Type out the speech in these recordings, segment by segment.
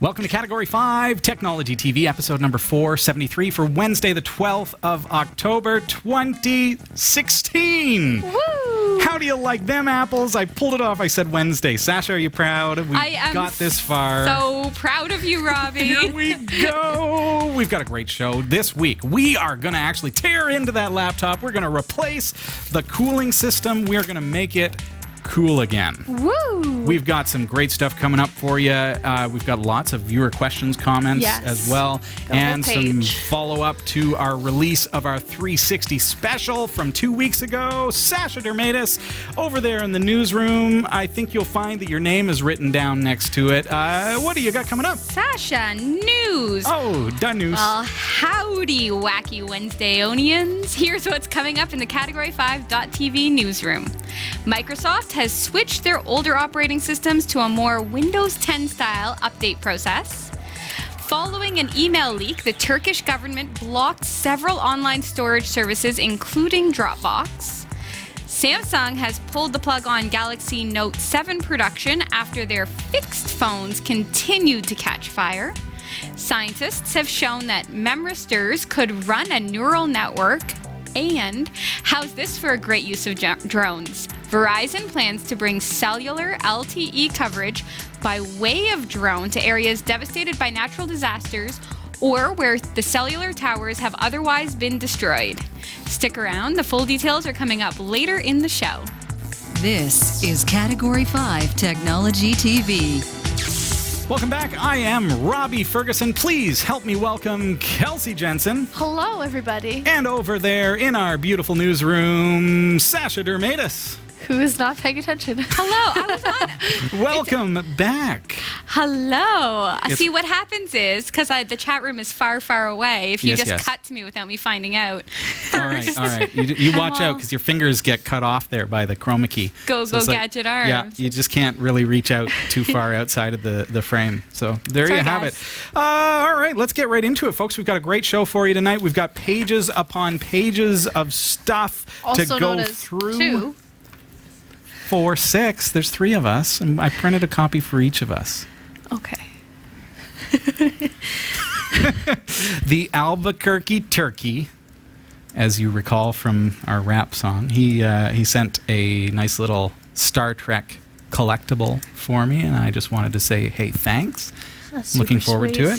Welcome to Category 5 Technology TV, episode number 473 for Wednesday, the 12th of October, 2016. Woo! How do you like them apples? I pulled it off. I said Wednesday. Sasha, are you proud? We got this far. So proud of you, Robbie. Here we go. We've got a great show this week. We are going to actually tear into that laptop. We're going to replace the cooling system. We're going to make it cool again. Woo! We've got some great stuff coming up for you. We've got lots of viewer questions, comments as well, and some follow-up to our release of our 360 special from 2 weeks ago. Sasha Dermatis over there in the newsroom. I think you'll find that your name is written down next to it. What do you got coming up? Sasha, news. Oh, done news. Well, howdy, wacky Wednesday-onians. Here's what's coming up in the Category5 TV newsroom. Microsoft has switched their older operating systems to a more Windows 10 style update process. Following an email leak, the Turkish government blocked several online storage services, including Dropbox. Samsung has pulled the plug on Galaxy Note 7 production after their fixed phones continued to catch fire. Scientists have shown that memristors could run a neural network. And how's this for a great use of drones? Verizon plans to bring cellular LTE coverage by way of drone to areas devastated by natural disasters or where the cellular towers have otherwise been destroyed. Stick around, the full details are coming up later in the show. This is Category 5 Technology TV. Welcome back. I am Robbie Ferguson. Please help me welcome Kelsey Jensen. Hello, everybody. And over there in our beautiful newsroom, Sasha Dermatis. Who is not paying attention? Hello, I was on. Welcome back. Hello. See, what happens is, because the chat room is far, far away, if you just cut to me without me finding out first. All right. You watch out, because your fingers get cut off there by the chroma key. Go gadget arms. Yeah, you just can't really reach out too far outside of the frame. So there you have it. All right, let's get right into it, folks. We've got a great show for you tonight. We've got pages upon pages of stuff also to go known as through. 2. 4, 6. There's 3 of us, and I printed a copy for each of us. Okay. The Albuquerque Turkey, as you recall from our rap song, he sent a nice little Star Trek collectible for me, and I just wanted to say, hey, thanks. Looking forward to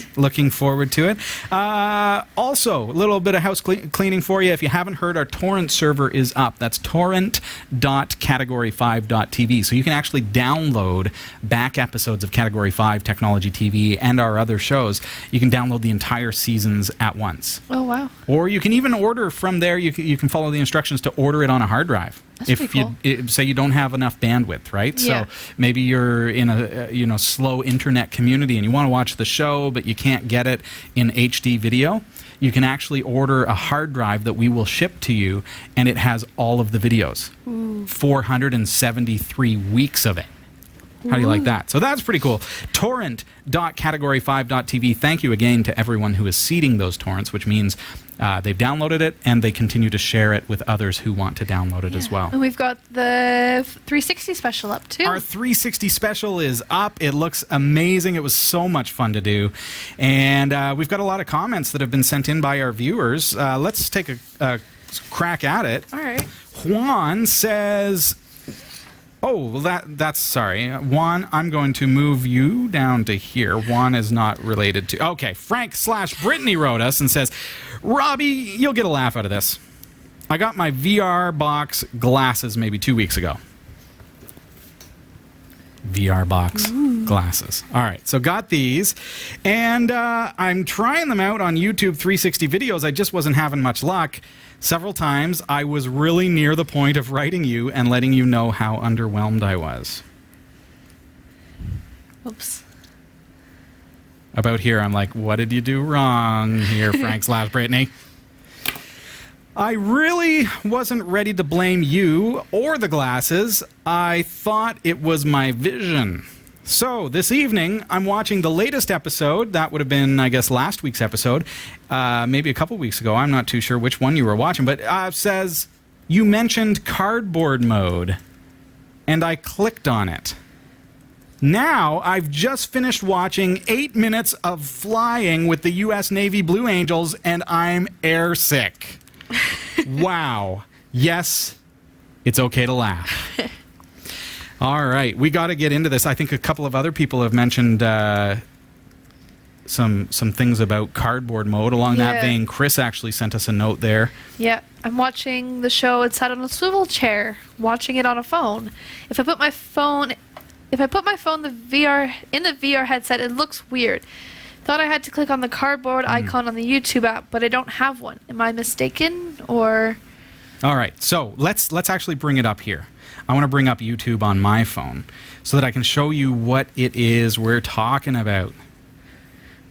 it. Also, a little bit of house cleaning for you. If you haven't heard, our torrent server is up. That's torrent.category5.tv. So you can actually download back episodes of Category 5 Technology TV and our other shows. You can download the entire seasons at once. Oh, wow. Or you can even order from there. You can follow the instructions to order it on a hard drive. That's pretty cool. Say you don't have enough bandwidth, right? Yeah. So maybe you're in a slow internet community and you want to watch the show, but you can't get it in HD video. You can actually order a hard drive that we will ship to you, and it has all of the videos. Ooh. 473 weeks of it. How do you like that? So that's pretty cool. Torrent.category5.tv. Thank you again to everyone who is seeding those torrents, which means they've downloaded it and they continue to share it with others who want to download it as well. And we've got the 360 special up too. Our 360 special is up. It looks amazing. It was so much fun to do. And we've got a lot of comments that have been sent in by our viewers. Let's take a crack at it. All right. Juan says... Oh, well, that's sorry. Juan, I'm going to move you down to here. Juan is not related to... Okay, Frank/Brittany wrote us and says, Robbie, you'll get a laugh out of this. I got my VR box glasses maybe 2 weeks ago. VR box glasses. All right, so got these. And I'm trying them out on YouTube 360 videos. I just wasn't having much luck. Several times, I was really near the point of writing you and letting you know how underwhelmed I was. Oops. About here, I'm like, what did you do wrong here, Frank/Brittany? I really wasn't ready to blame you or the glasses. I thought it was my vision. So, this evening, I'm watching the latest episode. That would have been, I guess, last week's episode. Maybe a couple weeks ago. I'm not too sure which one you were watching. But it says, you mentioned cardboard mode. And I clicked on it. Now, I've just finished watching 8 minutes of flying with the U.S. Navy Blue Angels, and I'm airsick. Wow. Yes, it's okay to laugh. All right, we got to get into this. I think a couple of other people have mentioned some things about cardboard mode. Along that vein, Chris actually sent us a note there. Yeah, I'm watching the show. It's sat on a swivel chair, watching it on a phone. If I put my phone in the VR headset, it looks weird. Thought I had to click on the cardboard icon on the YouTube app, but I don't have one. Am I mistaken, or? All right, so let's actually bring it up here. I want to bring up YouTube on my phone so that I can show you what it is we're talking about.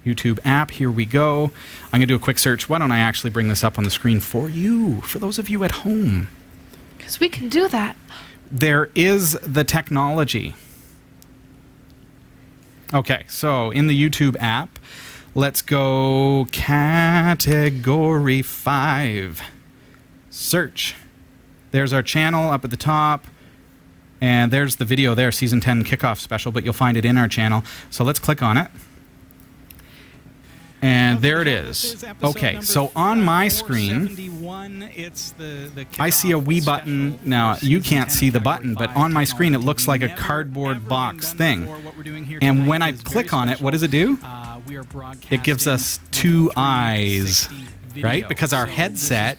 YouTube app, here we go. I'm going to do a quick search. Why don't I actually bring this up on the screen for you, for those of you at home? Because we can do that. There is the technology. Okay, so in the YouTube app, let's go Category5. Search. There's our channel up at the top. And there's the video there, Season 10 Kickoff Special, but you'll find it in our channel. So let's click on it. And there it is. Okay, so on my screen, I see a wee button. Now, you can't see the button, but on my screen, it looks like a cardboard box thing. And when I click on it, what does it do? It gives us two eyes. Right? Because our headset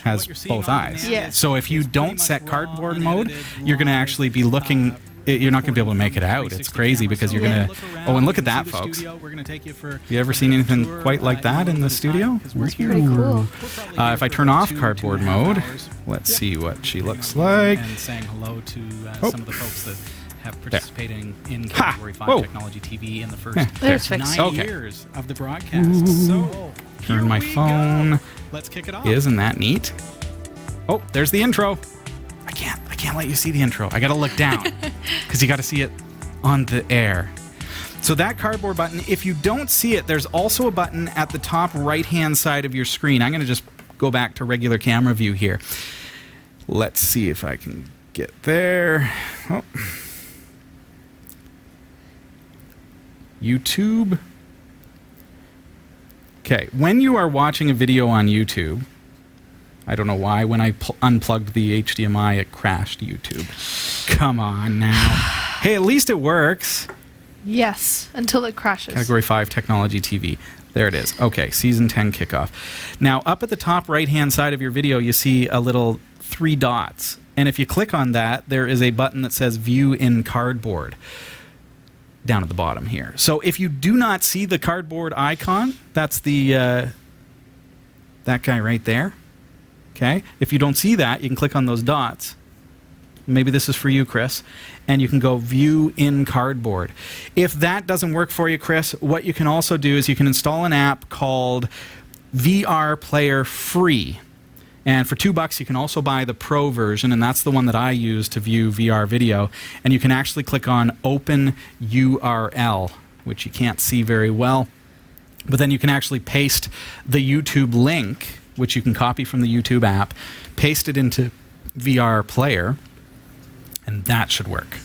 has both eyes. Yeah. So if you don't set cardboard mode, you're going to actually be looking... You're not going to be able to make it out. It's crazy because you're going to... Oh, and look at that, folks. You ever seen anything quite like that in the studio? It's pretty cool. If I turn off cardboard mode, let's see what she looks like. And saying hello to some of the folks that have participated in Category5 Technology TV in the first 9 years of the broadcast. So... Turn my phone. Let's kick it off. Isn't that neat? Oh, there's the intro. I can't let you see the intro. I gotta look down because you gotta see it on the air. So that cardboard button, if you don't see it, there's also a button at the top right-hand side of your screen. I'm gonna just go back to regular camera view here. Let's see if I can get there. Oh. YouTube. Okay, when you are watching a video on YouTube, I don't know why, when I unplugged the HDMI, it crashed YouTube. Come on now. Hey, at least it works. Yes, until it crashes. Category5 Technology TV. There it is. Okay, Season 10 Kickoff. Now, up at the top right-hand side of your video, you see a little 3 dots. And if you click on that, there is a button that says View in Cardboard. Down at the bottom here. So if you do not see the cardboard icon, that's the that guy right there. Okay? If you don't see that, you can click on those dots. Maybe this is for you, Chris. And you can go View in Cardboard. If that doesn't work for you, Chris, what you can also do is you can install an app called VR Player Free. And for $2, you can also buy the Pro version, and that's the one that I use to view VR video. And you can actually click on Open URL, which you can't see very well. But then you can actually paste the YouTube link, which you can copy from the YouTube app, paste it into VR Player, and that should work.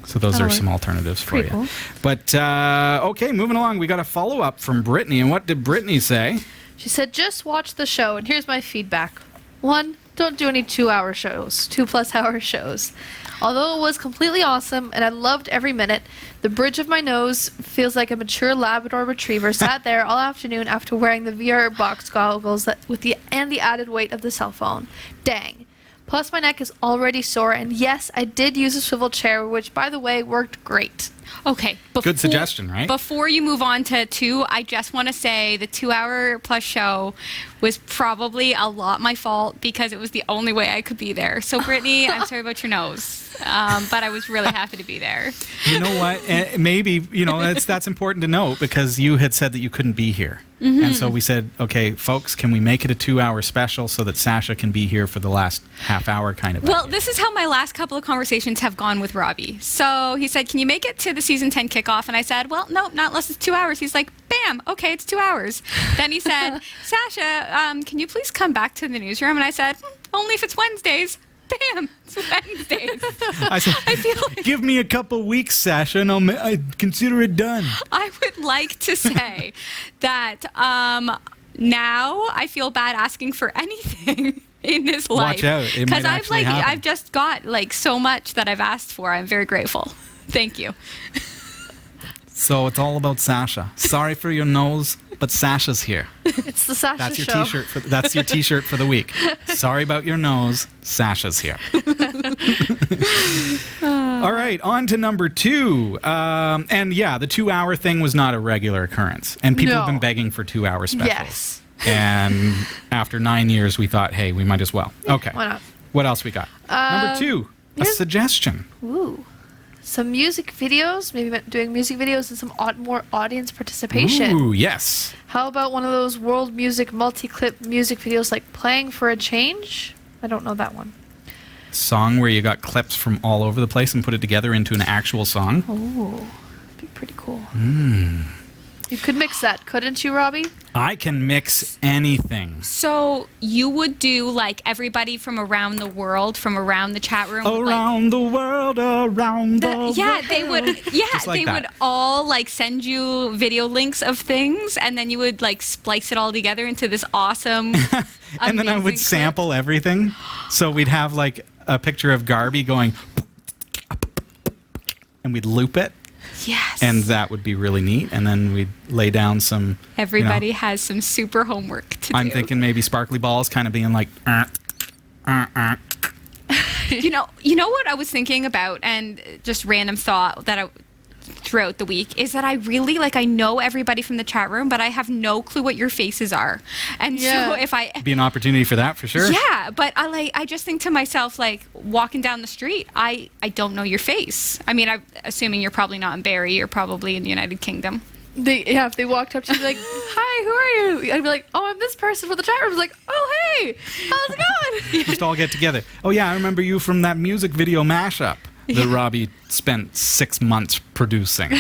So those are some alternatives for you. Cool. But, okay, moving along. We got a follow-up from Brittany. And what did Brittany say? She said, just watch the show, and here's my feedback. 1, don't do any 2-hour shows, 2+ hour shows. Although it was completely awesome, and I loved every minute, the bridge of my nose feels like a mature Labrador retriever sat there all afternoon after wearing the VR box goggles with the added weight of the cell phone. Dang. Plus, my neck is already sore, and yes, I did use a swivel chair, which, by the way, worked great. Okay. Good suggestion, right? Before you move on to 2, I just want to say the 2-hour+ show was probably a lot my fault because it was the only way I could be there. So, Brittany, I'm sorry about your nose, but I was really happy to be there. You know what? Maybe, that's important to note because you had said that you couldn't be here. Mm-hmm. And so we said, okay, folks, can we make it a 2-hour special so that Sasha can be here for the last half hour kind of? Well, this is how my last couple of conversations have gone with Robbie. So he said, can you make it to the Season 10 kickoff? And I said, well, no, not unless it's 2 hours. He's like, bam, okay, it's 2 hours. Then he said, Sasha, can you please come back to the newsroom? And I said, only if it's Wednesdays. bam, it's Wednesdays. I said, I feel like give me a couple weeks, Sasha, and I consider it done. I would like to say that now I feel bad asking for anything in this life. Watch out, it might actually happen. I've just got like so much that I've asked for. I'm very grateful. Thank you. So it's all about Sasha. Sorry for your nose, but Sasha's here. It's the Sasha That's your show. T-shirt. That's your T-shirt for the week. Sorry about your nose. Sasha's here. All right, on to number 2. And yeah, the 2-hour thing was not a regular occurrence, and people have been begging for 2-hour specials. Yes. And after 9 years, we thought, hey, we might as well. Okay. Why not? What else we got? Number 2, a suggestion. Ooh. Some music videos, maybe doing music videos and some more audience participation. Ooh, yes. How about one of those world music multi-clip music videos like Playing for a Change? I don't know that one. Song where you got clips from all over the place and put it together into an actual song. Oh, that'd be pretty cool. You could mix that, couldn't you, Robbie? I can mix anything. So you would do like everybody from around the world, from around the chat room. Around the world, around the world. Yeah, they would. Yeah, Just like they that. would all like send you video links of things, and then you would like splice it all together into this awesome. And then I amazing would clip. sample everything. So we'd have like a picture of Garby going, and we'd loop it. Yes. And that would be really neat. And then we'd lay down some. Everybody has some super homework to do. I'm thinking maybe Sparkly Balls kind of being like. You know what I was thinking about, and just random thought that throughout the week is that I really I know everybody from the chat room, but I have no clue what your faces are, and so if I Be an opportunity for that for sure. yeah, but I just think to myself walking down the street, I don't know your face. I mean, I'm assuming you're probably not in Barrie, you're probably in the United Kingdom. If they walked up to you like, hi, who are you? I'd be like, oh, I'm this person from the chat room. Like, oh, hey, how's it going? Just all get together. Oh yeah, I remember you from that music video mashup that Robbie spent 6 months producing.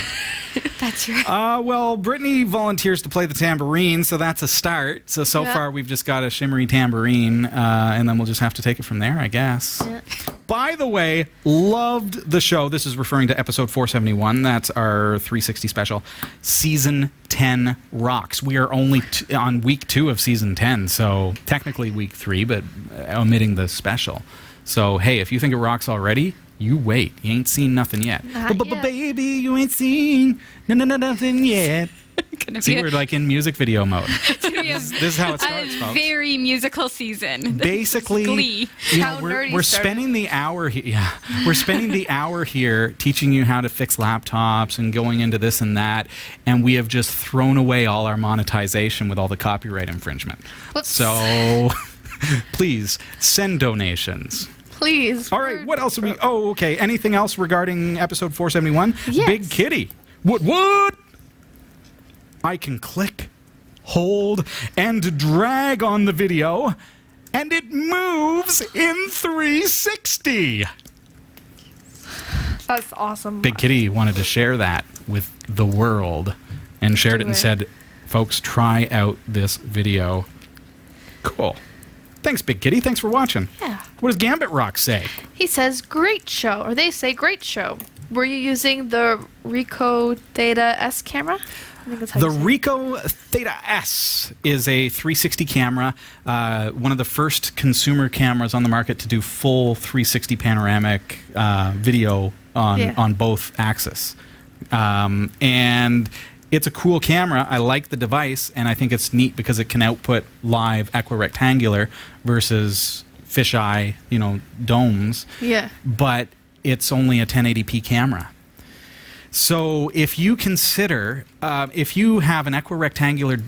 That's right. Well, Brittany volunteers to play the tambourine, so that's a start. So far we've just got a shimmery tambourine, and then we'll just have to take it from there, I guess. Yeah. By the way, loved the show. This is referring to episode 471. That's our 360 special. Season 10 rocks. We are only on week 2 of season 10, so technically week 3, but omitting the special. So, hey, if you think it rocks already, you wait. You ain't seen nothing yet. Not yet. Baby, you ain't seen nothing yet. See, we're like in music video mode. This is how it starts, A folks. very musical season. Basically, Glee. How nerdy we're started. spending the hour here. Yeah, we're spending the hour here teaching you how to fix laptops and going into this and that, and we have just thrown away all our monetization with all the copyright infringement. Whoops. So, please send donations. Please. All right, what else are we? Oh, okay. Anything else regarding episode 471? Yes. Big Kitty. What? I can click, hold, and drag on the video, and it moves in 360. That's awesome. Big Kitty wanted to share that with the world and shared it and said, folks, try out this video. Cool. Thanks, Big Kitty. Thanks for watching. Yeah. What does Gambit Rock say? He says, great show, or they say, great show. Were you using the Ricoh Theta S camera? I think that's how The you say it. Ricoh Theta S is a 360 camera, one of the first consumer cameras on the market to do full 360 panoramic video on both axes. And it's a cool camera. I like the device, and I think it's neat because it can output live equirectangular versus fisheye, domes. Yeah. But it's only a 1080p camera. So if you consider, if you have an equirectangular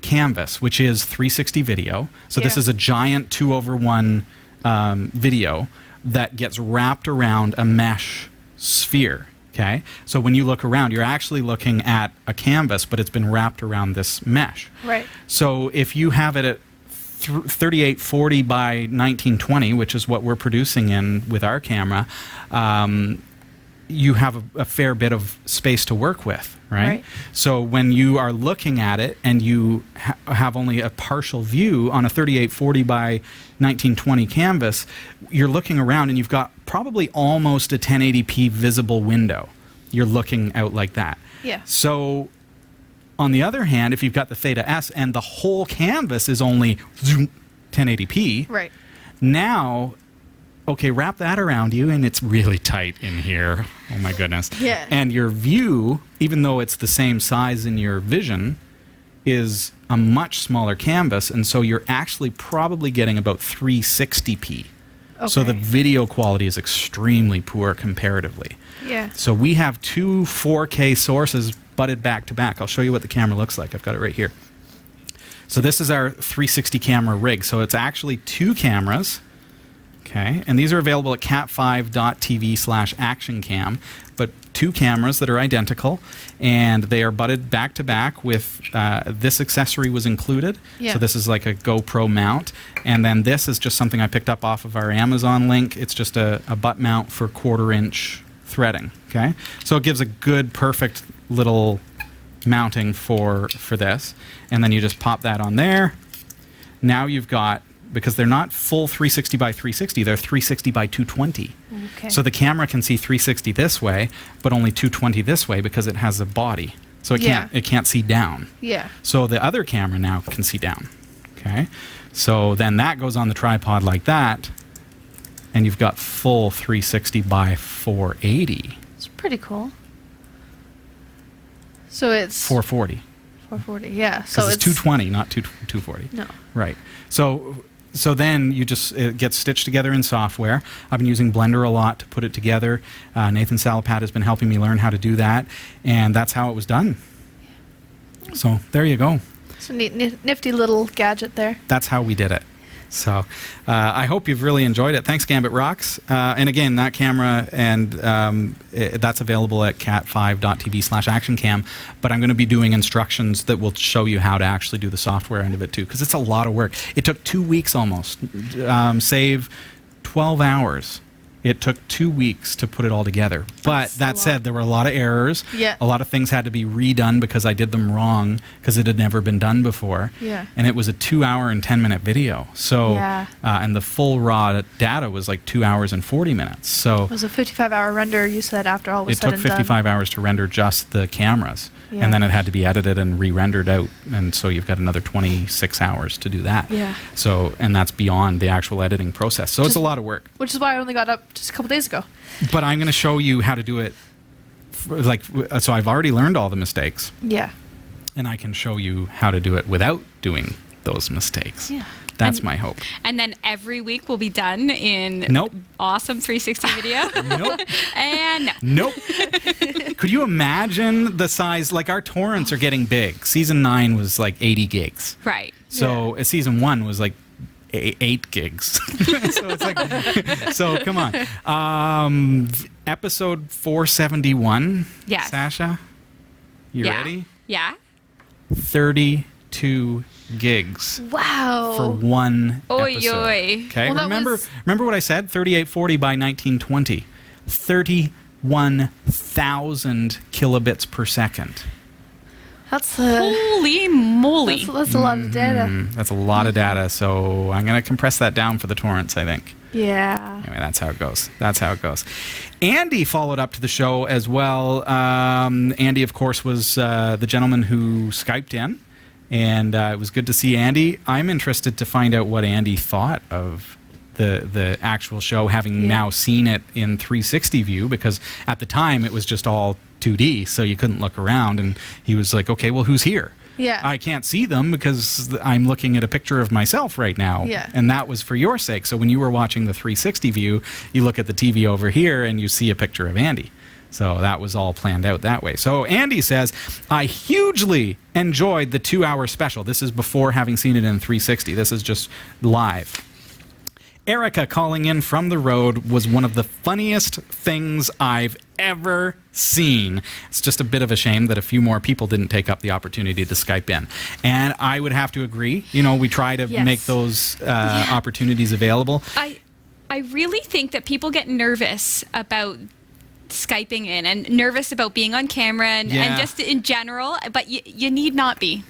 canvas, which is 360 video, so this is a giant 2:1 video that gets wrapped around a mesh sphere. Okay, so when you look around, you're actually looking at a canvas, but it's been wrapped around this mesh. Right. So if you have it at 3840 by 1920, which is what we're producing in with our camera, you have a fair bit of space to work with, right? So when you are looking at it and you have only a partial view on a 3840 by 1920 canvas, you're looking around and you've got probably almost a 1080p visible window. You're looking out like that. Yeah. So on the other hand, if you've got the Theta S and the whole canvas is only 1080p, Right. now, okay, wrap that around you, and it's really tight in here. Oh, my goodness. Yeah. And your view, even though it's the same size in your vision, is a much smaller canvas, and so you're actually probably getting about 360p. Okay. So the video quality is extremely poor comparatively. Yeah. So we have two 4K sources butted back to back. I'll show you what the camera looks like. I've got it right here. So this is our 360 camera rig. So it's actually two cameras. Okay, and these are available at cat5.tv/actioncam, but two cameras that are identical, and they are butted back to back with this accessory was included. Yeah. So this is like a GoPro mount, and then this is just something I picked up off of our Amazon link. It's just a butt mount for 1/4" threading. Okay, so it gives a good, perfect little mounting for this, and then you just pop that on there. Now you've got, because they're not full 360 by 360, they're 360 by 220. Okay. So the camera can see 360 this way, but only 220 this way because it has a body. So it can't see down. Yeah. So the other camera now can see down. Okay. So then that goes on the tripod like that, and you've got full 360 by 480. It's pretty cool. So it's 440. 440. Yeah. So it's 220, not 240. No. Right. So then it gets stitched together in software. I've been using Blender a lot to put it together. Nathan Salapat has been helping me learn how to do that, and that's how it was done. So there you go. It's a nifty little gadget there. That's how we did it. So I hope you've really enjoyed it. Thanks, Gambit Rocks. And again, that camera, and that's available at cat5.tv/actioncam. But I'm going to be doing instructions that will show you how to actually do the software end of it too, because it's a lot of work. It took 2 weeks almost. Save 12 hours. It took 2 weeks to put it all together. But that said, there were a lot of errors. Yeah. A lot of things had to be redone because I did them wrong because it had never been done before. Yeah. And it was a 2 hour and 10-minute video. So, and the full raw data was like 2 hours and 40 minutes. So it was a 55-hour render, you said, after all was it said took and done. 55 hours to render just the cameras. Yeah. And then it had to be edited and re-rendered out. And so you've got another 26 hours to do that. Yeah. So, and that's beyond the actual editing process. So it's a lot of work. Which is why I only got up just a couple days ago. But I'm going to show you how to do it. So I've already learned all the mistakes. Yeah. And I can show you how to do it without doing those mistakes. Yeah. That's my hope. And then every week will be done in awesome 360 video. Nope. And nope. Could you imagine the size? Like, our torrents are getting big. Season 9 was like 80 gigs. Right. So Season 1 was like 8 gigs. So it's like, so come on. Episode 471. Yes. Sasha, you ready? Yeah. 32 gigs. Wow. For one Oy, episode. oy. Okay. Well, remember what I said? 3840 by 1920. 31,000 kilobits per second. That's Holy moly. that's a lot of data. That's a lot of data. So I'm going to compress that down for the torrents, I think. Yeah. Anyway, that's how it goes. That's how it goes. Andy followed up to the show as well. Andy, of course, was the gentleman who Skyped in. And it was good to see Andy. I'm interested to find out what Andy thought of the actual show, having now seen it in 360 view, because at the time it was just all 2D, so you couldn't look around. And he was like, okay, well, who's here? Yeah. I can't see them because I'm looking at a picture of myself right now. Yeah. And that was for your sake. So when you were watching the 360 view, you look at the TV over here and you see a picture of Andy. So that was all planned out that way. So Andy says, I hugely enjoyed the 2-hour special. This is before having seen it in 360. This is just live. Erica calling in from the road was one of the funniest things I've ever seen. It's just a bit of a shame that a few more people didn't take up the opportunity to Skype in. And I would have to agree. You know, we try to make those opportunities available. I really think that people get nervous about Skyping in and nervous about being on camera and just in general, but you need not be.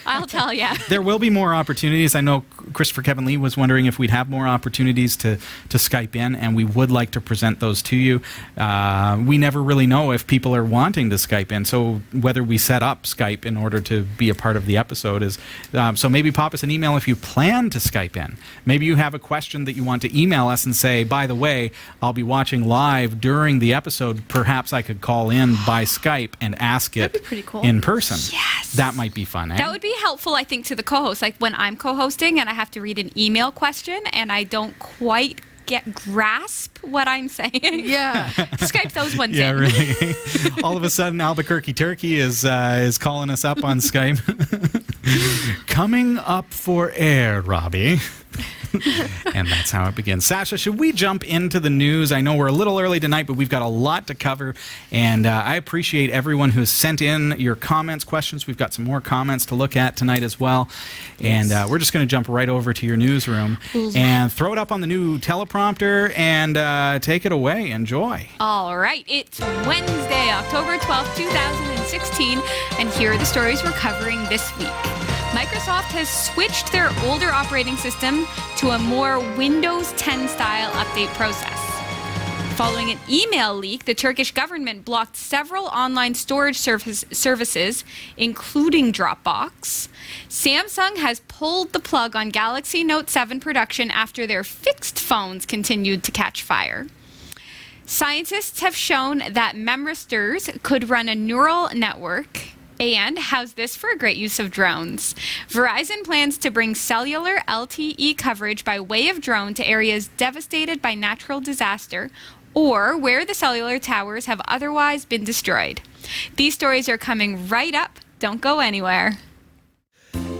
I'll tell you. There will be more opportunities. I know Christopher Kevin Lee was wondering if we'd have more opportunities to Skype in, and we would like to present those to you. We never really know if people are wanting to Skype in, so whether we set up Skype in order to be a part of the episode is... so maybe pop us an email if you plan to Skype in. Maybe you have a question that you want to email us and say, by the way, I'll be watching live during the episode. Perhaps I could call in by Skype and ask it That'd be pretty cool. in person. Yes. That might be fun, eh? That would be helpful, I think, to the co-host. Like when I'm co-hosting and I have to read an email question and I don't quite grasp what I'm saying. Yeah. Skype those ones Yeah, in. really. All of a sudden, Albuquerque Turkey is calling us up on Skype. Coming up for air, Robbie. And that's how it begins. Sasha, should we jump into the news? I know we're a little early tonight, but we've got a lot to cover. And I appreciate everyone who's sent in your comments, questions. We've got some more comments to look at tonight as well. And we're just going to jump right over to your newsroom and throw it up on the new teleprompter and take it away. Enjoy. All right. It's Wednesday, October 12th, 2016. And here are the stories we're covering this week. Microsoft has switched their older operating system to a more Windows 10 style update process. Following an email leak, the Turkish government blocked several online storage services, including Dropbox. Samsung has pulled the plug on Galaxy Note 7 production after their fixed phones continued to catch fire. Scientists have shown that memristors could run a neural network. And how's this for a great use of drones? Verizon plans to bring cellular LTE coverage by way of drone to areas devastated by natural disaster or where the cellular towers have otherwise been destroyed. These stories are coming right up. Don't go anywhere.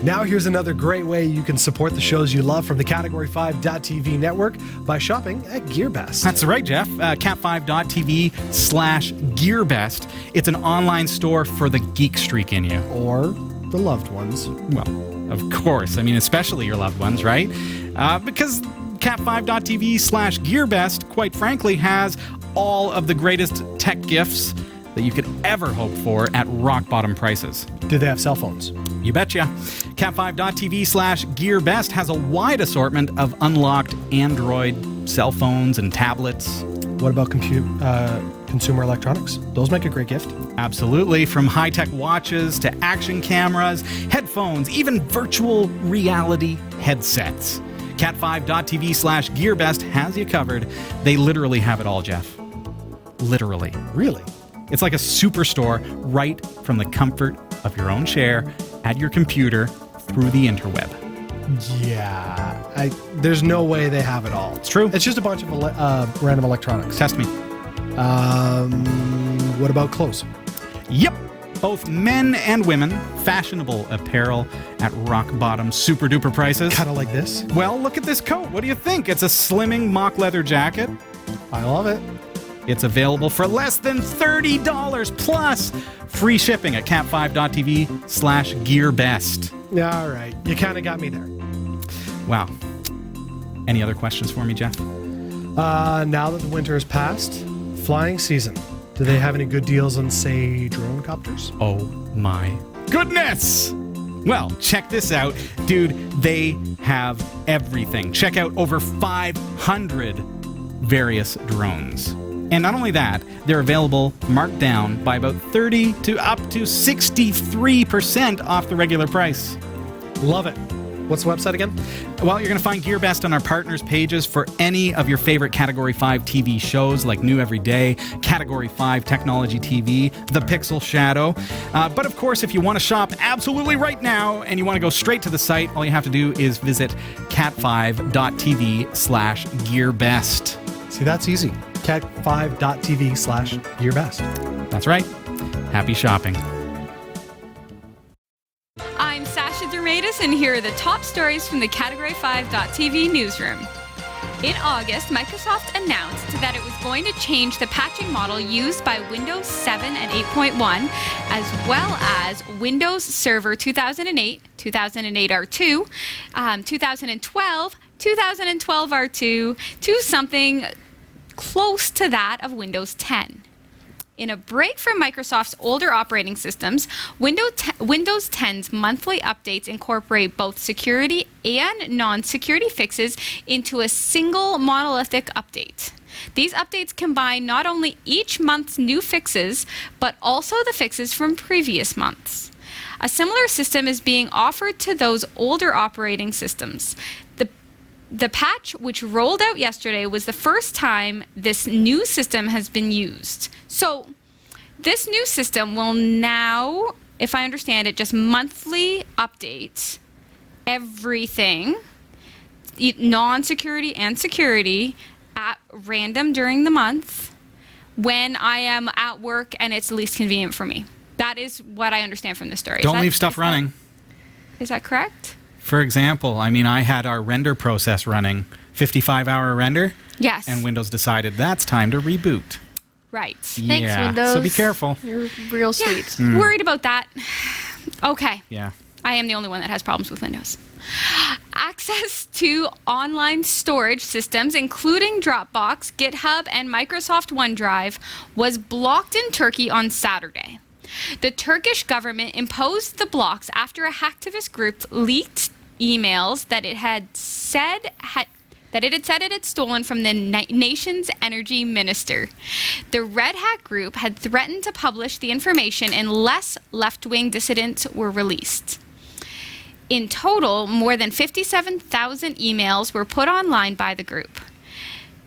Now here's another great way you can support the shows you love from the Category5.TV network by shopping at GearBest. That's right, Jeff. Cat5.tv/GearBest. It's an online store for the geek streak in you. Or the loved ones. Well, of course. I mean, especially your loved ones, right? Because Cat5.tv/GearBest, quite frankly, has all of the greatest tech gifts that you could ever hope for at rock-bottom prices. Do they have cell phones? You betcha. Cat5.tv/GearBest has a wide assortment of unlocked Android cell phones and tablets. What about consumer electronics? Those make a great gift. Absolutely. From high-tech watches to action cameras, headphones, even virtual reality headsets. Cat5.tv/GearBest has you covered. They literally have it all, Jeff. Literally. Really? It's like a superstore right from the comfort of your own chair at your computer through the interweb. Yeah. There's no way they have it all. It's true. It's just a bunch of random electronics. Test me. What about clothes? Yep. Both men and women, fashionable apparel at rock-bottom, super-duper prices. Kind of like this? Well, look at this coat. What do you think? It's a slimming mock leather jacket. I love it. It's available for less than $30 plus free shipping at cat5.tv/GearBest. Yeah, all right. You kind of got me there. Wow. Any other questions for me, Jeff? Now that the winter has passed, flying season. Do they have any good deals on, say, drone copters? Oh my goodness! Well, check this out. Dude, they have everything. Check out over 500 various drones. And not only that, they're available marked down by about 30 to up to 63% off the regular price. Love it. What's the website again? Well, you're going to find GearBest on our partners pages for any of your favorite Category 5 TV shows like New Every Day, Category5 Technology TV, The Pixel Shadow. But of course, if you want to shop absolutely right now and you want to go straight to the site, all you have to do is visit cat5.tv/GearBest. See, that's easy. cat5.tv/GearBest. That's right. Happy shopping. I'm Sasha Dermatis, and here are the top stories from the Category5.tv newsroom. In August, Microsoft announced that it was going to change the patching model used by Windows 7 and 8.1, as well as Windows Server 2008, 2008 R2, 2012, 2012 R2, to something close to that of Windows 10. In a break from Microsoft's older operating systems, Windows 10's monthly updates incorporate both security and non-security fixes into a single monolithic update. These updates combine not only each month's new fixes, but also the fixes from previous months. A similar system is being offered to those older operating systems. The patch, which rolled out yesterday, was the first time this new system has been used. So this new system will now, if I understand it, just monthly update everything, non-security and security, at random during the month when I am at work and it's least convenient for me. That is what I understand from this story. Don't leave stuff running. Is that correct? For example, I mean, I had our render process running, 55-hour render. Yes. And Windows decided that's time to reboot. Right. Thanks, Windows. So be careful. You're real sweet. Worried about that. Okay. Yeah. I am the only one that has problems with Windows. Access to online storage systems, including Dropbox, GitHub, and Microsoft OneDrive, was blocked in Turkey on Saturday. The Turkish government imposed the blocks after a hacktivist group leaked emails that it had said it had stolen from the nation's energy minister. The Red Hat group had threatened to publish the information unless left-wing dissidents were released. In total, more than 57,000 emails were put online by the group.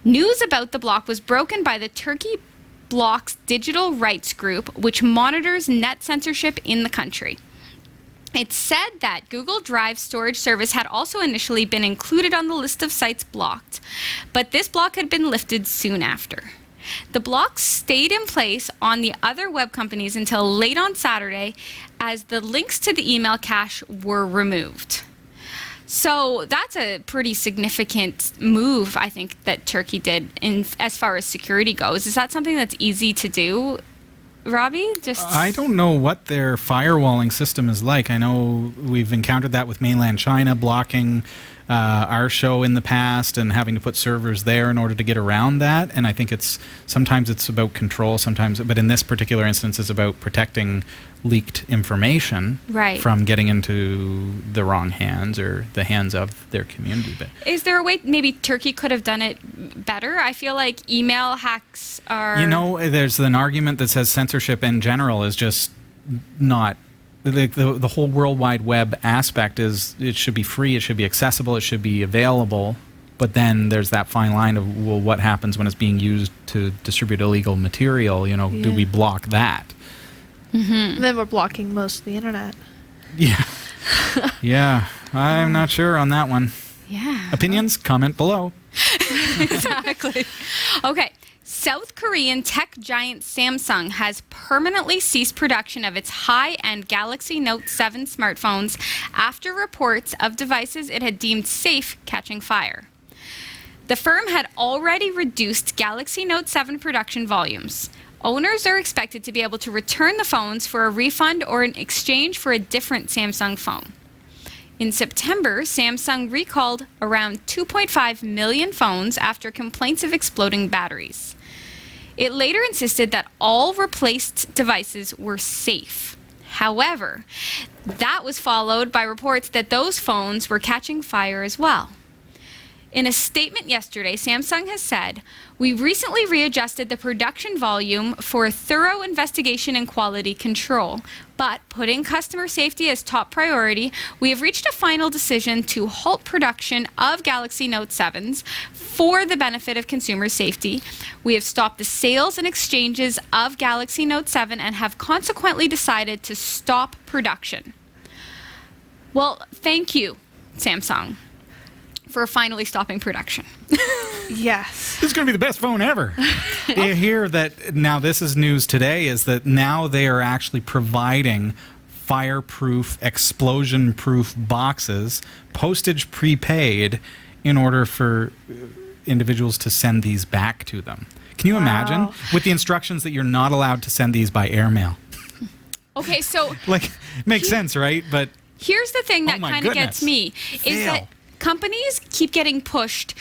News about the block was broken by the Turkey Bloc's digital rights group, which monitors net censorship in the country. It said that Google Drive storage service had also initially been included on the list of sites blocked, but this block had been lifted soon after. The block stayed in place on the other web companies until late on Saturday as the links to the email cache were removed. So that's a pretty significant move, I think, that Turkey did as far as security goes. Is that something that's easy to do, Robbie? I don't know what their firewalling system is like. I know we've encountered that with mainland China blocking our show in the past and having to put servers there in order to get around that. And I think sometimes it's about control, but in this particular instance, it's about protecting leaked information from getting into the wrong hands or the hands of their community. But is there a way maybe Turkey could have done it better? I feel like email hacks are... You know, there's an argument that says censorship in general is just not... The whole World Wide Web aspect is it should be free, it should be accessible, it should be available. But then there's that fine line of, well, what happens when it's being used to distribute illegal material? You know, do we block that? Mm-hmm. Then we're blocking most of the internet. Yeah. Yeah. I'm not sure on that one. Yeah. Opinions? Comment below. Exactly. Okay. South Korean tech giant Samsung has permanently ceased production of its high-end Galaxy Note 7 smartphones after reports of devices it had deemed safe catching fire. The firm had already reduced Galaxy Note 7 production volumes. Owners are expected to be able to return the phones for a refund or in exchange for a different Samsung phone. In September, Samsung recalled around 2.5 million phones after complaints of exploding batteries. It later insisted that all replaced devices were safe. However, that was followed by reports that those phones were catching fire as well. In a statement yesterday, Samsung has said, "We recently readjusted the production volume for a thorough investigation and quality control, but putting customer safety as top priority, we have reached a final decision to halt production of Galaxy Note 7s for the benefit of consumer safety. We have stopped the sales and exchanges of Galaxy Note 7 and have consequently decided to stop production." Well, thank you, Samsung, for finally stopping production. Yes. This is going to be the best phone ever. You hear that now, this is news today, is that now they are actually providing fireproof, explosion-proof boxes, postage prepaid, in order for individuals to send these back to them. Can you imagine? With the instructions that you're not allowed to send these by airmail. Okay, so... Like, makes sense, right? But here's the thing that kind of gets me, is that companies keep getting pushed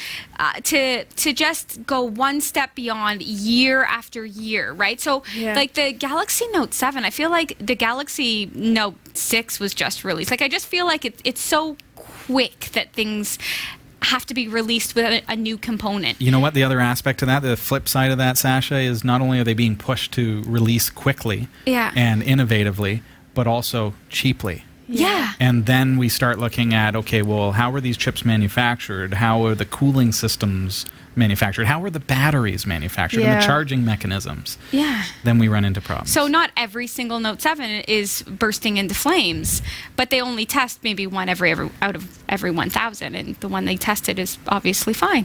to just go one step beyond year after year, right? So like the Galaxy Note 7, I feel like the Galaxy Note 6 was just released. Like I just feel like it's so quick that things have to be released with a new component. You know what? The other aspect to that, the flip side of that, Sasha, is not only are they being pushed to release quickly and innovatively, but also cheaply. Yeah. And then we start looking at, okay, well, how are these chips manufactured? How are the cooling systems manufactured? How are the batteries manufactured and the charging mechanisms? Yeah. Then we run into problems. So not every single Note 7 is bursting into flames, but they only test maybe one out of every 1,000, and the one they tested is obviously fine.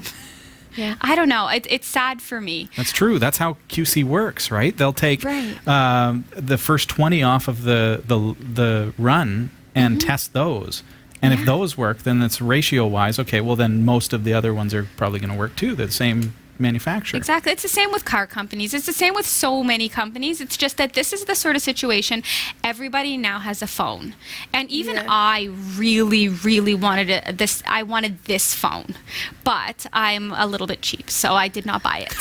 Yeah. I don't know. It's sad for me. That's true. That's how QC works, right? They'll take the first 20 off of the run and test those. And if those work, then it's ratio-wise, okay, well, then most of the other ones are probably going to work too. They're the same manufacturer. Exactly. It's the same with car companies. It's the same with so many companies. It's just that this is the sort of situation everybody now has a phone. And even I really, really wanted this. I wanted this phone, but I'm a little bit cheap, so I did not buy it.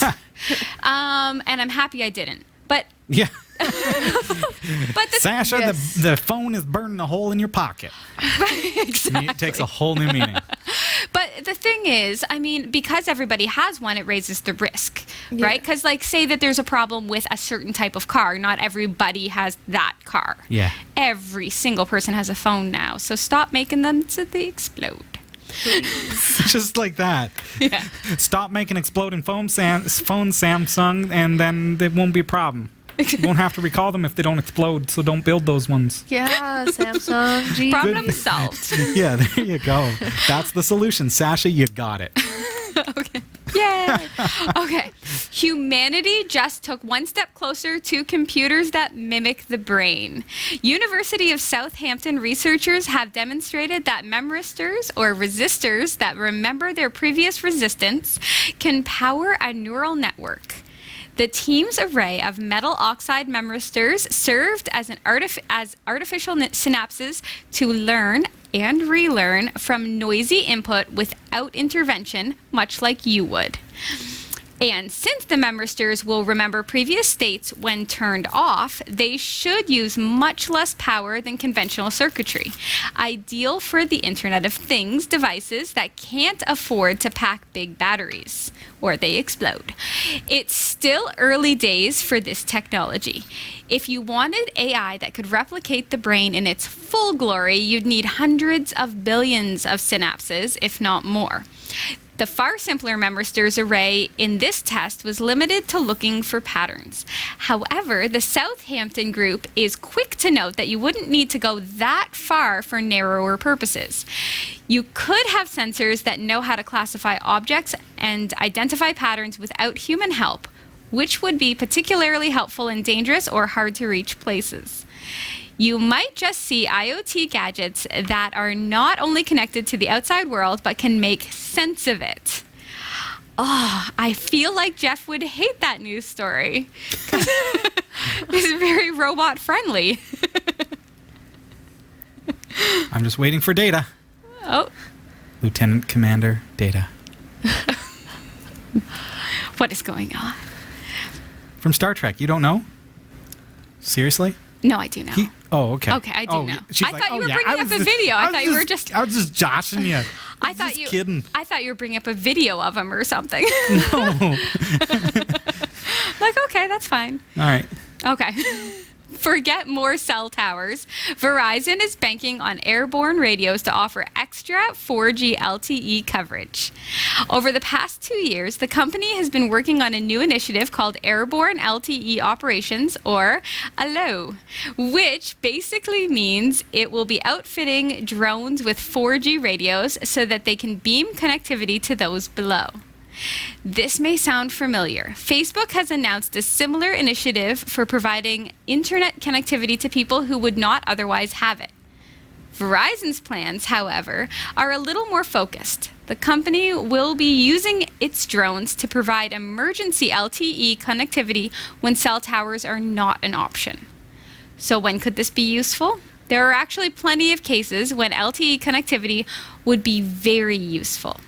And I'm happy I didn't. But yeah. but Sasha, the phone is burning a hole in your pocket. Right, exactly. It takes a whole new meaning. But the thing is, I mean, because everybody has one, it raises the risk, right? Because, like, say that there's a problem with a certain type of car. Not everybody has that car. Yeah. Every single person has a phone now. So stop making them so they explode. Just like that. Yeah. Stop making exploding phones, Samsung, and then there won't be a problem. You won't have to recall them if they don't explode, so don't build those ones. Yeah, Samsung. Gee. Problem solved. Yeah, there you go. That's the solution. Sasha, you got it. Okay. Yay! Okay. Humanity just took one step closer to computers that mimic the brain. University of Southampton researchers have demonstrated that memristors, or resistors that remember their previous resistance, can power a neural network. The team's array of metal oxide memristors served as artificial synapses to learn and relearn from noisy input without intervention, much like you would. And since the memristors will remember previous states when turned off, they should use much less power than conventional circuitry. Ideal for the Internet of Things devices that can't afford to pack big batteries, or they explode. It's still early days for this technology. If you wanted AI that could replicate the brain in its full glory, you'd need hundreds of billions of synapses, if not more. The far simpler memristors array in this test was limited to looking for patterns. However, the Southampton group is quick to note that you wouldn't need to go that far for narrower purposes. You could have sensors that know how to classify objects and identify patterns without human help, which would be particularly helpful in dangerous or hard-to-reach places. You might just see IoT gadgets that are not only connected to the outside world, but can make sense of it. Oh, I feel like Jeff would hate that news story. It's very robot friendly. I'm just waiting for data. Oh. Lieutenant Commander Data. What is going on? From Star Trek. You don't know? Seriously? No, I do know. Okay. Okay, I do know. She's I like, thought you were yeah, bringing up a video. I thought you were just... I was just joshing you. I thought just kidding. I thought you were bringing up a video of him or something. No. Like, okay, that's fine. All right. Okay. Forget more cell towers. Verizon is banking on airborne radios to offer extra 4G LTE coverage. Over the past 2 years, the company has been working on a new initiative called Airborne LTE Operations, or ALO, which basically means it will be outfitting drones with 4G radios so that they can beam connectivity to those below. This may sound familiar. Facebook has announced a similar initiative for providing internet connectivity to people who would not otherwise have it. Verizon's plans, however, are a little more focused. The company will be using its drones to provide emergency LTE connectivity when cell towers are not an option. So when could this be useful? there are actually plenty of cases when LTE connectivity would be very useful.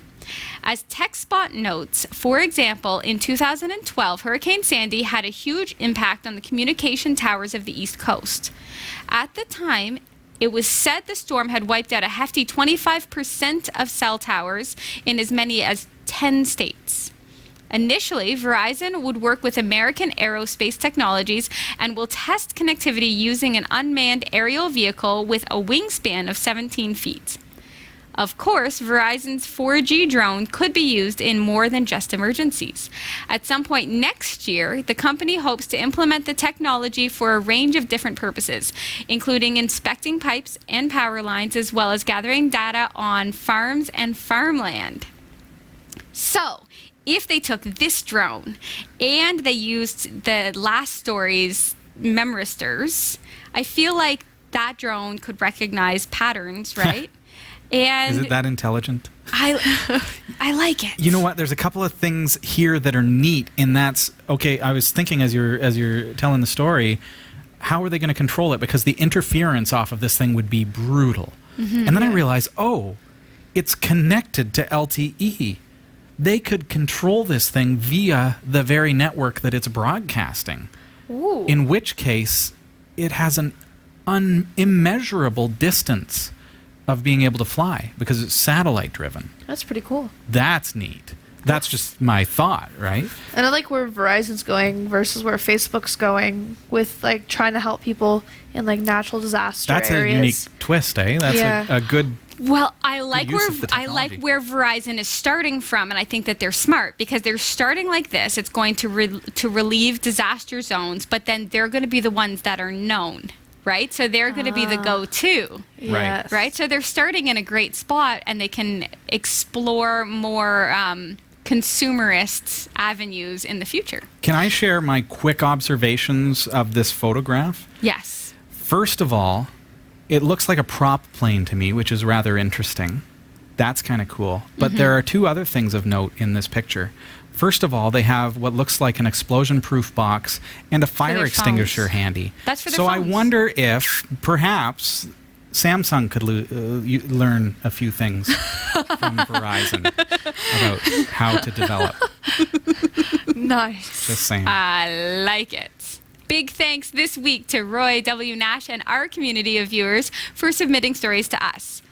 As TechSpot notes, for example, in 2012, Hurricane Sandy had a huge impact on the communication towers of the East Coast. At the time, it was said the storm had wiped out a hefty 25% of cell towers in as many as 10 states. Initially, Verizon would work with American Aerospace Technologies and will test connectivity using an unmanned aerial vehicle with a wingspan of 17 feet. Of course, Verizon's 4G drone could be used in more than just emergencies. At some point next year, the company hopes to implement the technology for a range of different purposes, including inspecting pipes and power lines, as well as gathering data on farms and farmland. So, if they took this drone and they used the last story's memristors, I feel like that drone could recognize patterns, right? And is it that intelligent? I like it. You know what? There's a couple of things here that are neat, and that's okay. I was thinking as you're telling the story, how are they going to control it? Because the interference off of this thing would be brutal. And then I realized, it's connected to LTE. They could control this thing via the very network that it's broadcasting. Ooh. In which case, it has an immeasurable distance of being able to fly because it's satellite driven. That's pretty cool. That's neat. That's just my thought, right? And I like where Verizon's going versus where Facebook's going with like trying to help people in like natural disaster That's areas. a unique twist, eh? That's a good. Well, I like technology. where Verizon is starting from, and I think that they're smart because they're starting like this. It's going to relieve disaster zones, but then they're going to be the ones that are known. Right? So they're going to be the go-to. Yes. Right? So they're starting in a great spot and they can explore more consumerist avenues in the future. Can I share my quick observations of this photograph? Yes. First of all, it looks like a prop plane to me, which is rather interesting. That's kind of cool. But there are two other things of note in this picture. First of all, they have what looks like an explosion-proof box and a fire extinguisher handy. That's for their So I phones. wonder if perhaps Samsung could learn a few things from Verizon about how to develop. Nice. Just saying. I like it. Big thanks this week to Roy W. Nash and our community of viewers for submitting stories to us.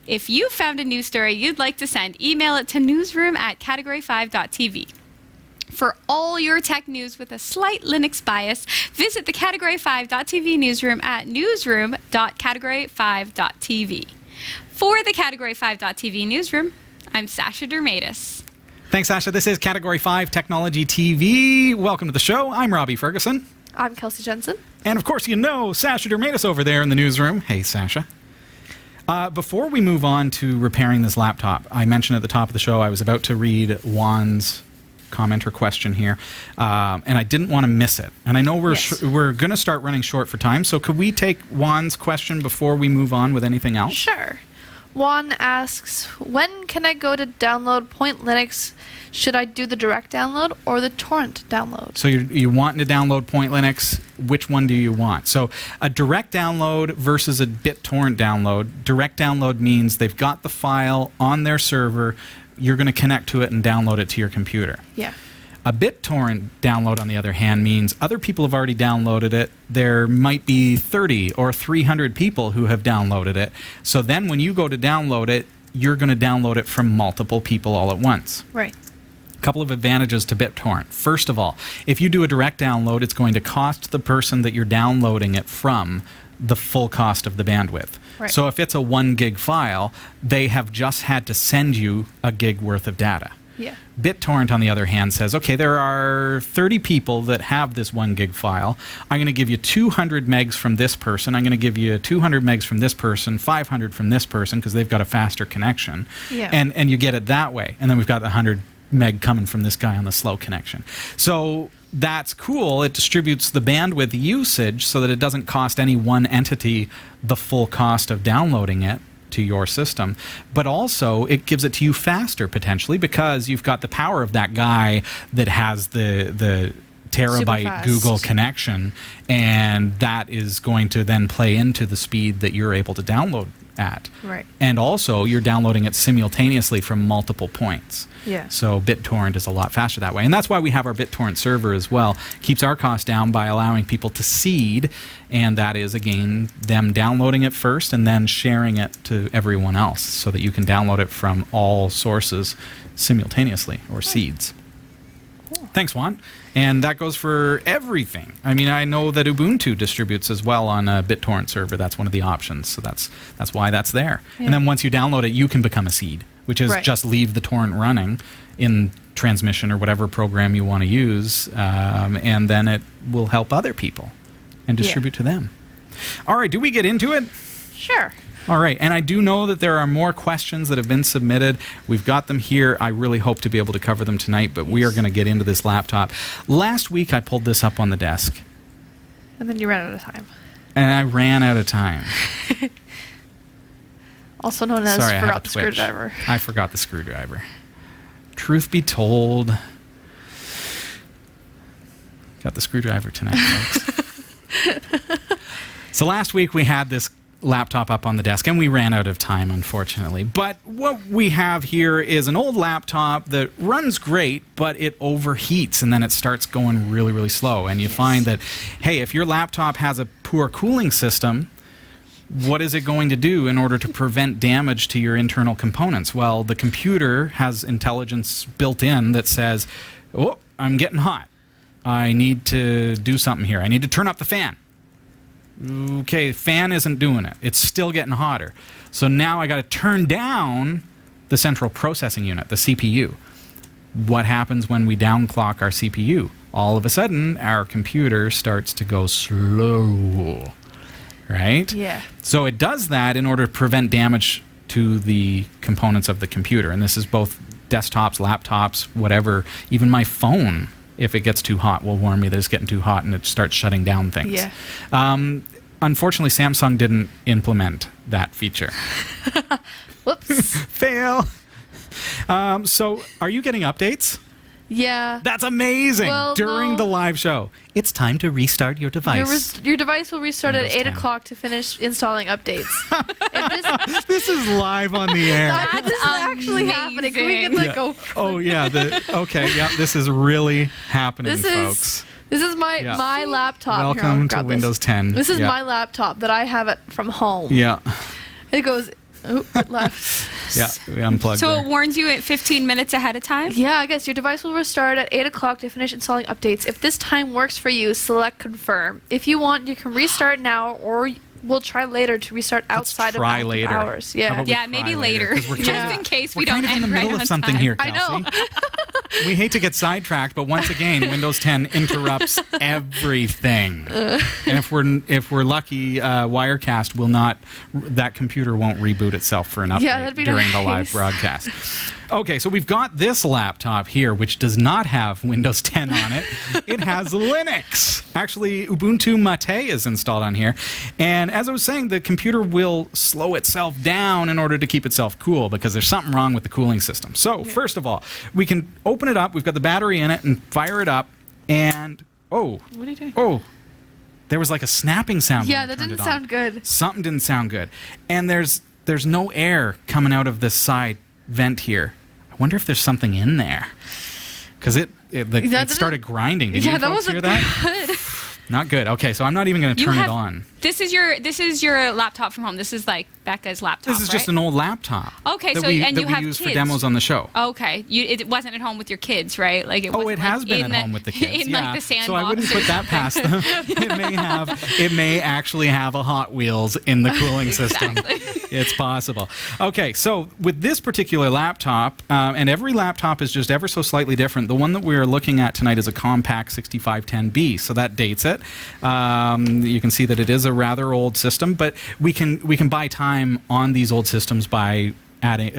If you found a news story you'd like to send, email it to newsroom@category5.tv. For all your tech news with a slight Linux bias, visit the Category5.tv newsroom at newsroom.category5.tv. For the Category5.tv newsroom, I'm Sasha Dermatis. Thanks, Sasha. This is Category 5 Technology TV. Welcome to the show. I'm Robbie Ferguson. I'm Kelsey Jensen. And of course, you know Sasha Dermatis over there in the newsroom. Hey, Sasha. Before we move on to repairing this laptop, I mentioned at the top of the show I was about to read Juan's comment or question here, and I didn't want to miss it. And I know we're going to start running short for time, so could we take Juan's question before we move on with anything else? Sure. Juan asks, when can I go to download Point Linux? Should I do the direct download or the torrent download? So you're wanting to download Point Linux. Which one do you want? So a direct download versus a BitTorrent download. Direct download means they've got the file on their server. You're going to connect to it and download it to your computer. Yeah. A BitTorrent download, on the other hand, means other people have already downloaded it. There might be 30 or 300 people who have downloaded it. So then when you go to download it, you're going to download it from multiple people all at once. Right. A couple of advantages to BitTorrent. First of all, if you do a direct download, it's going to cost the person that you're downloading it from the full cost of the bandwidth. Right. So if it's a 1 gig file, they have just had to send you a gig worth of data. Yeah. BitTorrent, on the other hand, says, okay, there are 30 people that have this 1 gig file. I'm going to give you 200 megs from this person. I'm going to give you 200 megs from this person, 500 from this person, because they've got a faster connection. Yeah. And you get it that way. And then we've got 100 meg coming from this guy on the slow connection. So that's cool. It distributes the bandwidth usage so that it doesn't cost any one entity the full cost of downloading it to your system, but also it gives it to you faster potentially because you've got the power of that guy that has the terabyte fast. Google connection, and that is going to then play into the speed that you're able to download at. Right. And also, you're downloading it simultaneously from multiple points. Yeah. So BitTorrent is a lot faster that way. And that's why we have our BitTorrent server as well. Keeps our costs down by allowing people to seed, and that is, again, them downloading it first and then sharing it to everyone else so that you can download it from all sources simultaneously, or seeds. Cool. Thanks, Juan. And that goes for everything. I mean, I know that Ubuntu distributes as well on a BitTorrent server. That's one of the options. So that's why that's there. Yeah. And then once you download it, you can become a seed, which is Right. just leave the torrent running in transmission or whatever program you want to use, and then it will help other people and distribute to them. All right, do we get into it? Sure. All right, and I do know that there are more questions that have been submitted. We've got them here. I really hope to be able to cover them tonight, but we are going to get into this laptop. Last week, I pulled this up on the desk. And then you ran out of time. And I ran out of time. Also known as Sorry, I have a forgot the twitch. screwdriver. I forgot the screwdriver. Truth be told, got the screwdriver tonight, folks. So last week we had this laptop up on the desk, and we ran out of time, unfortunately. But what we have here is an old laptop that runs great, but it overheats, and then it starts going really, really slow. And you find that, hey, if your laptop has a poor cooling system, what is it going to do in order to prevent damage to your internal components? Well, the computer has intelligence built in that says, oh, I'm getting hot. I need to do something here. I need to turn up the fan. Okay, fan isn't doing it. It's still getting hotter. So now I got to turn down the central processing unit, the CPU. What happens when we downclock our CPU? All of a sudden, our computer starts to go slow. Right? Yeah. So it does that in order to prevent damage to the components of the computer. And this is both desktops, laptops, whatever. Even my phone, if it gets too hot, will warn me that it's getting too hot and it starts shutting down things. Yeah. Unfortunately, Samsung didn't implement that feature. Whoops. Fail. So are you getting updates? Yeah. That's amazing. Well, During no. the live show. It's time to restart your device. Your device will restart Windows at 8 10. o'clock to finish installing updates. And This is live on the air. this is actually happening. Can we get amazing. like go? Oh yeah. Okay. Yeah. This is really happening, folks. This is my Yeah. my laptop. Here, Welcome I'll to grab Windows this. 10. This is Yeah. my laptop that I have it from home. Yeah. It goes. Oh, it left. Yeah. We unplugged. So there. it warns you at 15 minutes ahead of time? Yeah, I guess your device will restart at 8 o'clock to finish installing updates. If this time works for you, select confirm. If you want, you can restart now, or we'll try later to restart outside of try active later. hours. How Yeah. about Yeah, we maybe try later. 'Cause we're Just kind of- in case we're we don't kind of in end the middle right of on something time. here, I Kelsey. know. We hate to get sidetracked, but once again, Windows 10 interrupts everything. And if we're lucky, Wirecast will not. That computer won't reboot itself for an update that'd be during the live nice. broadcast. Okay, so we've got this laptop here, which does not have Windows 10 on it. It has Linux. Actually, Ubuntu Mate is installed on here. And as I was saying, the computer will slow itself down in order to keep itself cool because there's something wrong with the cooling system. So, first of all, we can open it up. We've got the battery in it and fire it up. And, What are you doing? oh, there was like a snapping sound. Yeah, when I that turned didn't it on. sound good. Something didn't sound good. And there's no air coming out of this side vent here. I wonder if there's something in there. Because it didn't- started grinding. Did Yeah, you that folks wasn't hear that? good. Not good. Okay, so I'm not even going to You turn have- it on. This is your laptop from home. This is like Becca's laptop. This is just right? an old laptop. Okay, that so- we, and that you we have use for kids. demos on the show. Okay, it wasn't at home with your kids, right? Like it. Oh, wasn't, it has like, been in at home with the kids. in yeah. like the sandbox. So I wouldn't put that past them. It may actually have a Hot Wheels in the cooling system. It's possible. Okay, so with this particular laptop, and every laptop is just ever so slightly different. The one that we're looking at tonight is a Compaq 6510B, so that dates it. You can see that it is a rather old system, but we can buy time on these old systems by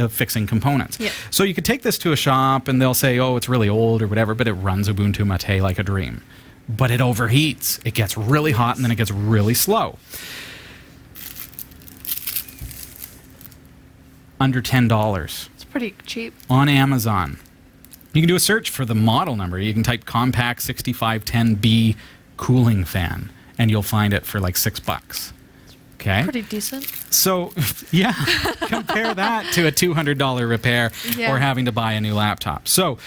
fixing components. Yeah. So you could take this to a shop and they'll say, oh, it's really old or whatever, but it runs Ubuntu Mate like a dream. But it overheats. It gets really hot and then it gets really slow. Under $10 It's pretty cheap. on Amazon. You can do a search for the model number. You can type Compact 6510B cooling fan, and you'll find it for like $6. Okay. Pretty decent. So, yeah, compare that to a $200 repair or having to buy a new laptop. So,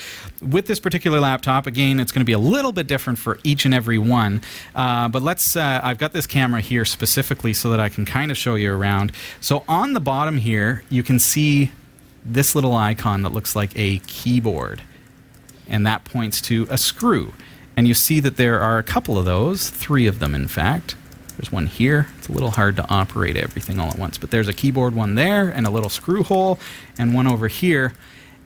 with this particular laptop, again, it's going to be a little bit different for each and every one. But let's, I've got this camera here specifically so that I can kind of show you around. So, on the bottom here, you can see this little icon that looks like a keyboard. And that points to a screw. And you see that there are a couple of those, 3 of them, in fact. There's one here. It's a little hard to operate everything all at once, but there's a keyboard one there and a little screw hole and one over here,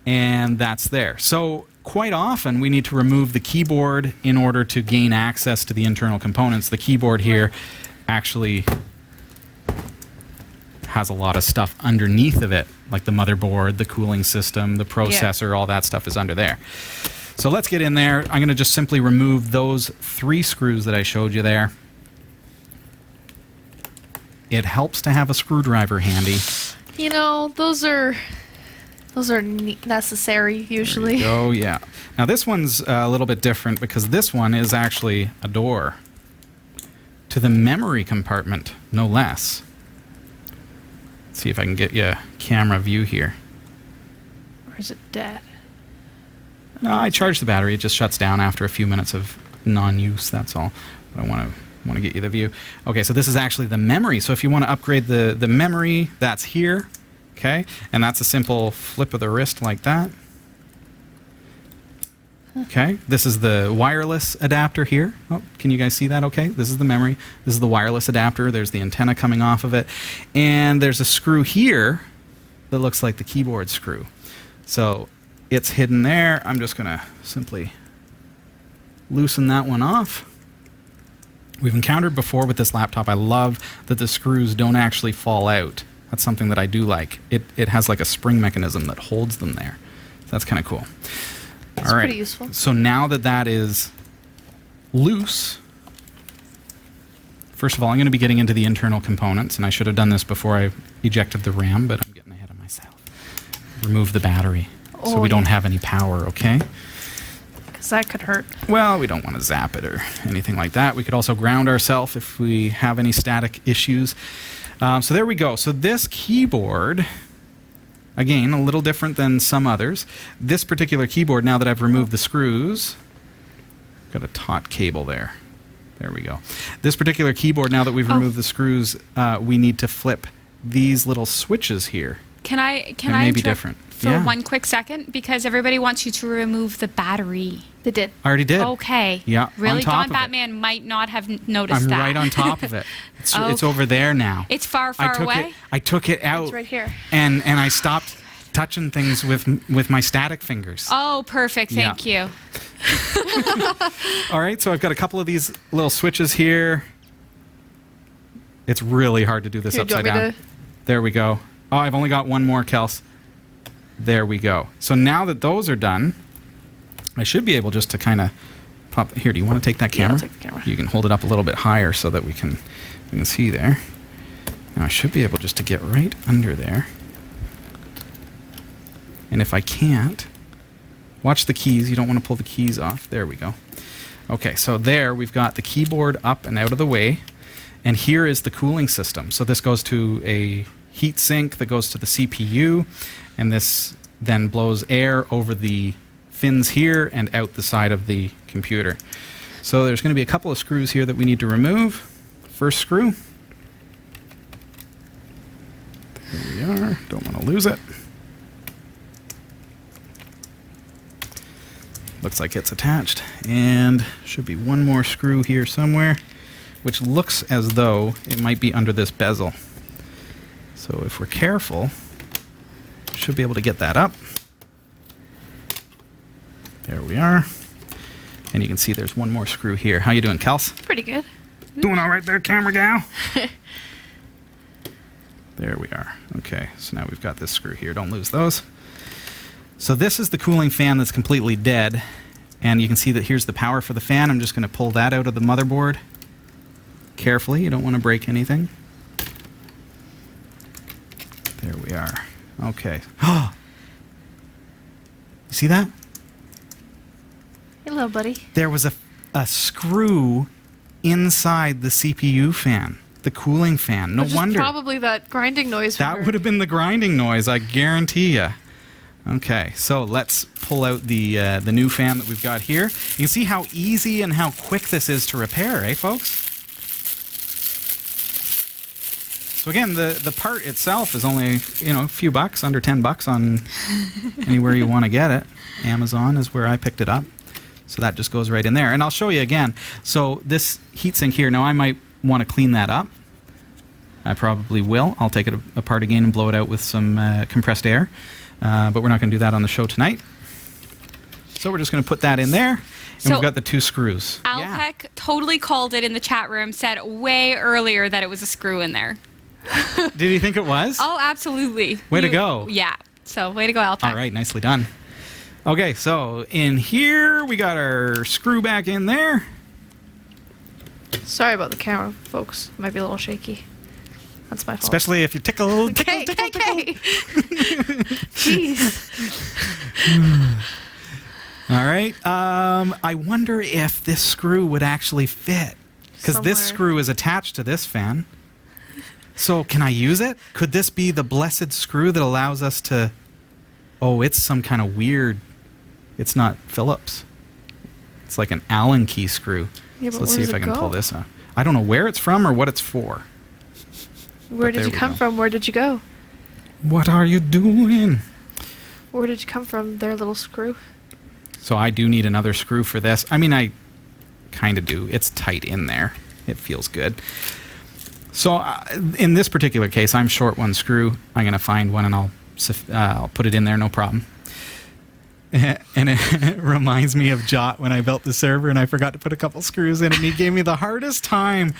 and that's there. So quite often we need to remove the keyboard in order to gain access to the internal components. The keyboard here actually has a lot of stuff underneath of it, like the motherboard, the cooling system, the processor, all that stuff is under there. So let's get in there. I'm going to just simply remove those 3 screws that I showed you there. It helps to have a screwdriver handy. You know, those are necessary usually. Oh yeah. Now this one's a little bit different because this one is actually a door to the memory compartment, no less. Let's see if I can get you a camera view here. Or is it dead? No, I charged the battery. It just shuts down after a few minutes of non-use. That's all. But I want to get you the view. Okay, so this is actually the memory. So if you want to upgrade the memory, that's here. Okay, and that's a simple flip of the wrist like that. Okay, this is the wireless adapter here. Oh, can you guys see that okay? This is the memory. This is the wireless adapter. There's the antenna coming off of it. And there's a screw here that looks like the keyboard screw. So it's hidden there. I'm just going to simply loosen that one off. We've encountered before with this laptop, I love that the screws don't actually fall out. That's something that I do like. It has like a spring mechanism that holds them there. So that's kind of cool. That's all right. pretty useful. So now that that is loose, first of all, I'm going to be getting into the internal components, and I should have done this before I ejected the RAM, but I'm getting ahead of myself. Remove the battery so we don't have any power, okay? That could hurt. Well, we don't want to zap it or anything like that. We could also ground ourselves if we have any static issues. So there we go. So this keyboard, again, a little different than some others. This particular keyboard, now that I've removed the screws, got a taut cable there. There we go. This particular keyboard, now that we've removed the screws, we need to flip these little switches here. Can I may be different. For one quick second? Because everybody wants you to remove the battery. They did. I already did. Okay. Yeah. Really, on top Don of Batman might not have noticed that. I'm right on top of it. It's over there now. It's far away? I took it out. It's right here. And I stopped touching things with my static fingers. Oh, perfect. Thank you. All right, so I've got a couple of these little switches here. It's really hard to do this upside down. There we go. Oh, I've only got one more, Kels. There we go. So now that those are done, I should be able just to kind of pop. Here, do you want to take that camera? Yeah, I'll take the camera. You can hold it up a little bit higher so that we can see there. Now I should be able just to get right under there. And if I can't, watch the keys. You don't want to pull the keys off. There we go. Okay, so there we've got the keyboard up and out of the way. And here is the cooling system. So this goes to a heat sink that goes to the CPU. And this then blows air over the fins here and out the side of the computer. So there's going to be a couple of screws here that we need to remove. First screw. There we are. Don't want to lose it. Looks like it's attached. And should be one more screw here somewhere, which looks as though it might be under this bezel. So if we're careful, should be able to get that up. There we are. And you can see there's one more screw here. How you doing, Kels? Pretty good. Doing all right there, camera gal? There we are. Okay, so now we've got this screw here. Don't lose those. So this is the cooling fan that's completely dead. And you can see that here's the power for the fan. I'm just going to pull that out of the motherboard. Carefully, you don't want to break anything. There we are. Okay. You see that? Hello, buddy. There was a screw inside the CPU fan, the cooling fan. No Which is wonder. probably that grinding noise. That would have been the grinding noise, I guarantee you. Okay, so let's pull out the new fan that we've got here. You can see how easy and how quick this is to repair, eh, folks? So again, the part itself is only, a few bucks, under $10 on anywhere you want to get it. Amazon is where I picked it up. So that just goes right in there. And I'll show you again. So this heatsink here, now I might want to clean that up. I probably will. I'll take it apart again and blow it out with some compressed air. But we're not going to do that on the show tonight. So we're just going to put that in there. And we've got the two screws. Alpec totally called it in the chat room, said way earlier that it was a screw in there. Did you think it was? Oh, absolutely. Way to go. Yeah. So way to go, Alpec. All right, nicely done. Okay, so in here, we got our screw back in there. Sorry about the camera, folks. Might be a little shaky. That's my fault. Especially if you tickle a little tickle. Jeez. All right. I wonder if this screw would actually fit. Because this screw is attached to this fan. So can I use it? Could this be the blessed screw that allows us to... Oh, it's some kind of weird... It's not Phillips. It's like an Allen key screw. Yeah, so but let's see if I can pull this out. I don't know where it's from or what it's for. Where did you come from? Where did you go? What are you doing? Where did you come from, their little screw? So I do need another screw for this. I mean, I kind of do. It's tight in there. It feels good. So in this particular case, I'm short one screw. I'm going to find one and I'll put it in there, no problem. And it reminds me of Jot when I built the server and I forgot to put a couple screws in and he gave me the hardest time.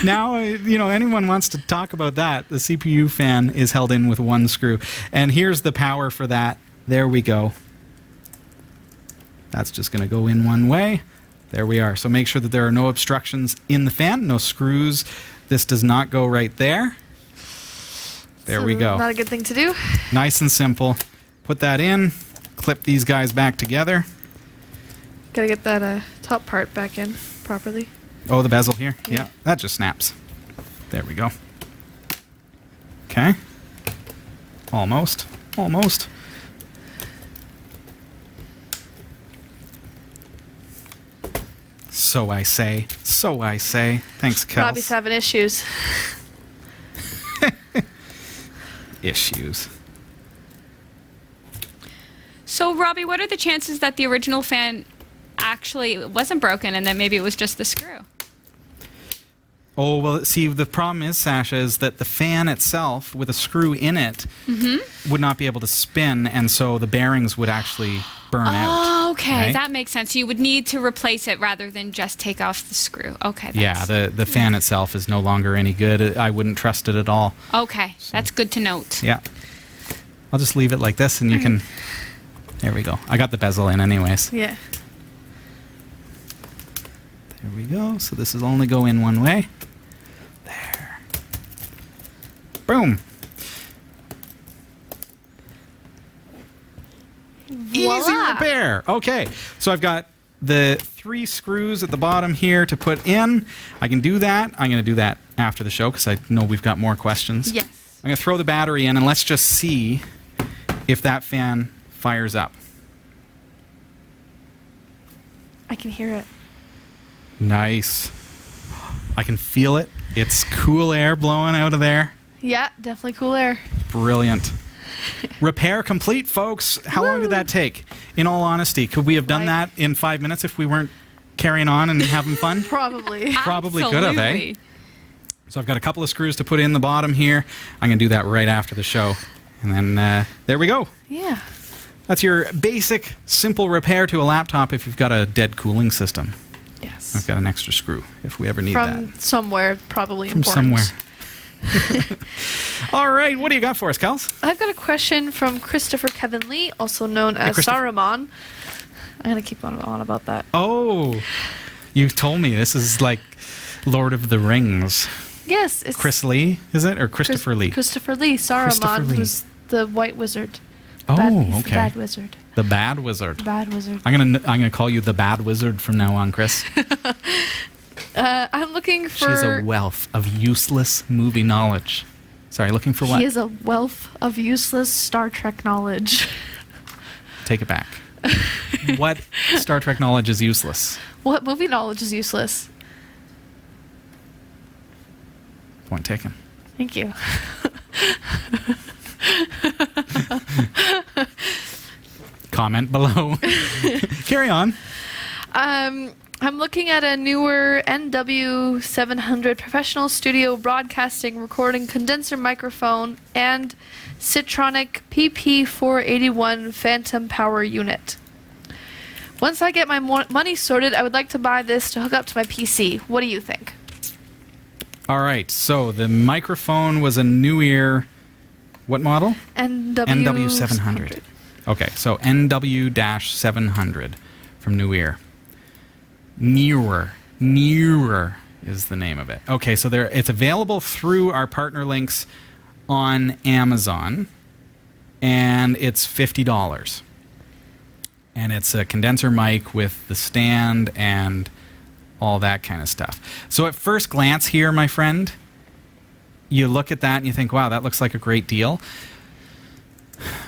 Now, anyone wants to talk about that. The CPU fan is held in with one screw. And here's the power for that. There we go. That's just going to go in one way. There we are. So make sure that there are no obstructions in the fan, no screws. This does not go right there. There we go. Not a good thing to do. Nice and simple. Put that in. Clip these guys back together. Gotta get that top part back in properly. Oh, the bezel here? Yeah. That just snaps. There we go. Okay. Almost. Almost. So I say. So I say. Thanks, Kels. Robbie's having issues. Issues. So, Robbie, what are the chances that the original fan actually wasn't broken and that maybe it was just the screw? Oh, well, see, the problem is, Sasha, is that the fan itself, with a screw in it, would not be able to spin, and so the bearings would actually burn out. Oh, okay. Right? That makes sense. You would need to replace it rather than just take off the screw. Okay. Yeah, the fan itself is no longer any good. I wouldn't trust it at all. Okay. So. That's good to note. Yeah. I'll just leave it like this, and you can... There we go. I got the bezel in anyways. Yeah. There we go. So this will only go in one way. There. Boom. Voila. Easy repair. Okay. So I've got the 3 screws at the bottom here to put in. I can do that. I'm going to do that after the show because I know we've got more questions. Yes. I'm going to throw the battery in and let's just see if that fan fires up. I can hear it. Nice. I can feel it. It's cool air blowing out of there. Yeah, definitely cool air. Brilliant. Repair complete, folks. How long did that take? In all honesty, could we have done that in 5 minutes if we weren't carrying on and having fun? Probably. Probably could have, eh? So I've got a couple of screws to put in the bottom here. I'm going to do that right after the show. And then there we go. Yeah. That's your basic, simple repair to a laptop if you've got a dead cooling system. Yes. I've got an extra screw if we ever need that. From somewhere, probably From important. somewhere. All right, what do you got for us, Kels? I've got a question from Christopher Kevin Lee, also known as Saruman. I'm going to keep on about that. Oh, you told me this is like Lord of the Rings. Yes. It's Chris Lee, is it? Or Christopher Lee? Christopher Lee. Saruman, Christopher Lee. who's the white wizard. Oh, He's okay. the bad wizard. The Bad Wizard. Bad Wizard. I'm gonna call you the Bad Wizard from now on, Chris. I'm looking for... She's a wealth of useless movie knowledge. Sorry, looking for what? He is a wealth of useless Star Trek knowledge. Take it back. What Star Trek knowledge is useless? What movie knowledge is useless? Point taken. Thank you. Comment below. Carry on. I'm looking at a newer NW700 professional studio broadcasting recording condenser microphone and Citronic PP481 phantom power unit. Once I get my money sorted, I would like to buy this to hook up to my PC. What do you think? All right, so the microphone was a New Ear, what model? NW700. Okay, so NW-700 from New Ear. Nearer is the name of it. Okay, so it's available through our partner links on Amazon, and it's $50. And it's a condenser mic with the stand and all that kind of stuff. So at first glance here, my friend, you look at that and you think, wow, that looks like a great deal.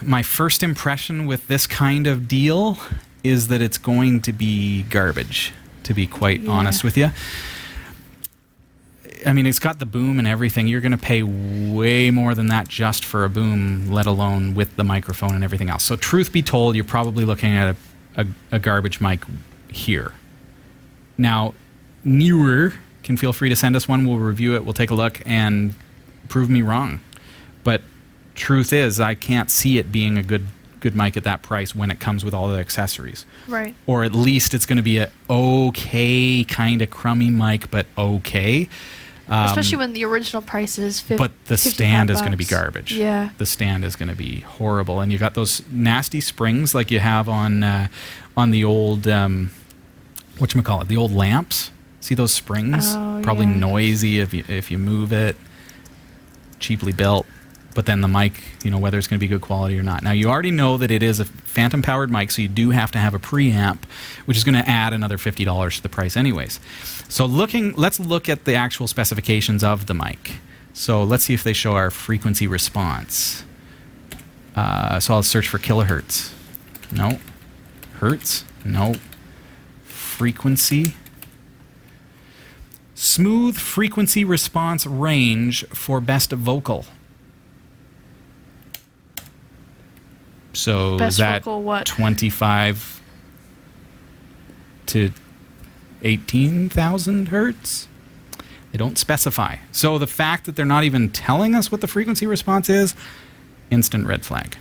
My first impression with this kind of deal is that it's going to be garbage, to be quite honest with you. I mean, it's got the boom and everything. You're going to pay way more than that just for a boom, let alone with the microphone and everything else. So truth be told, you're probably looking at a garbage mic here. Now, Newer can feel free to send us one. We'll review it. We'll take a look and prove me wrong. But truth is, I can't see it being a good mic at that price when it comes with all the accessories. Right. Or at least it's going to be a okay kind of crummy mic, but okay. Especially when the original price is $50. But the stand is going to be garbage. Yeah. The stand is going to be horrible. And you got those nasty springs like you have on the old, whatchamacallit, the old lamps. See those springs? Oh, Probably yeah. noisy if you move it. Cheaply built. But then the mic, whether it's going to be good quality or not. Now, you already know that it is a phantom-powered mic, so you do have to have a preamp, which is going to add another $50 to the price anyways. So let's look at the actual specifications of the mic. So let's see if they show our frequency response. So I'll search for kilohertz. No. Hertz? No. Frequency? Smooth frequency response range for best vocal. So Best is that vocal what? 25 to 18,000 hertz? They don't specify. So the fact that they're not even telling us what the frequency response is, instant red flag.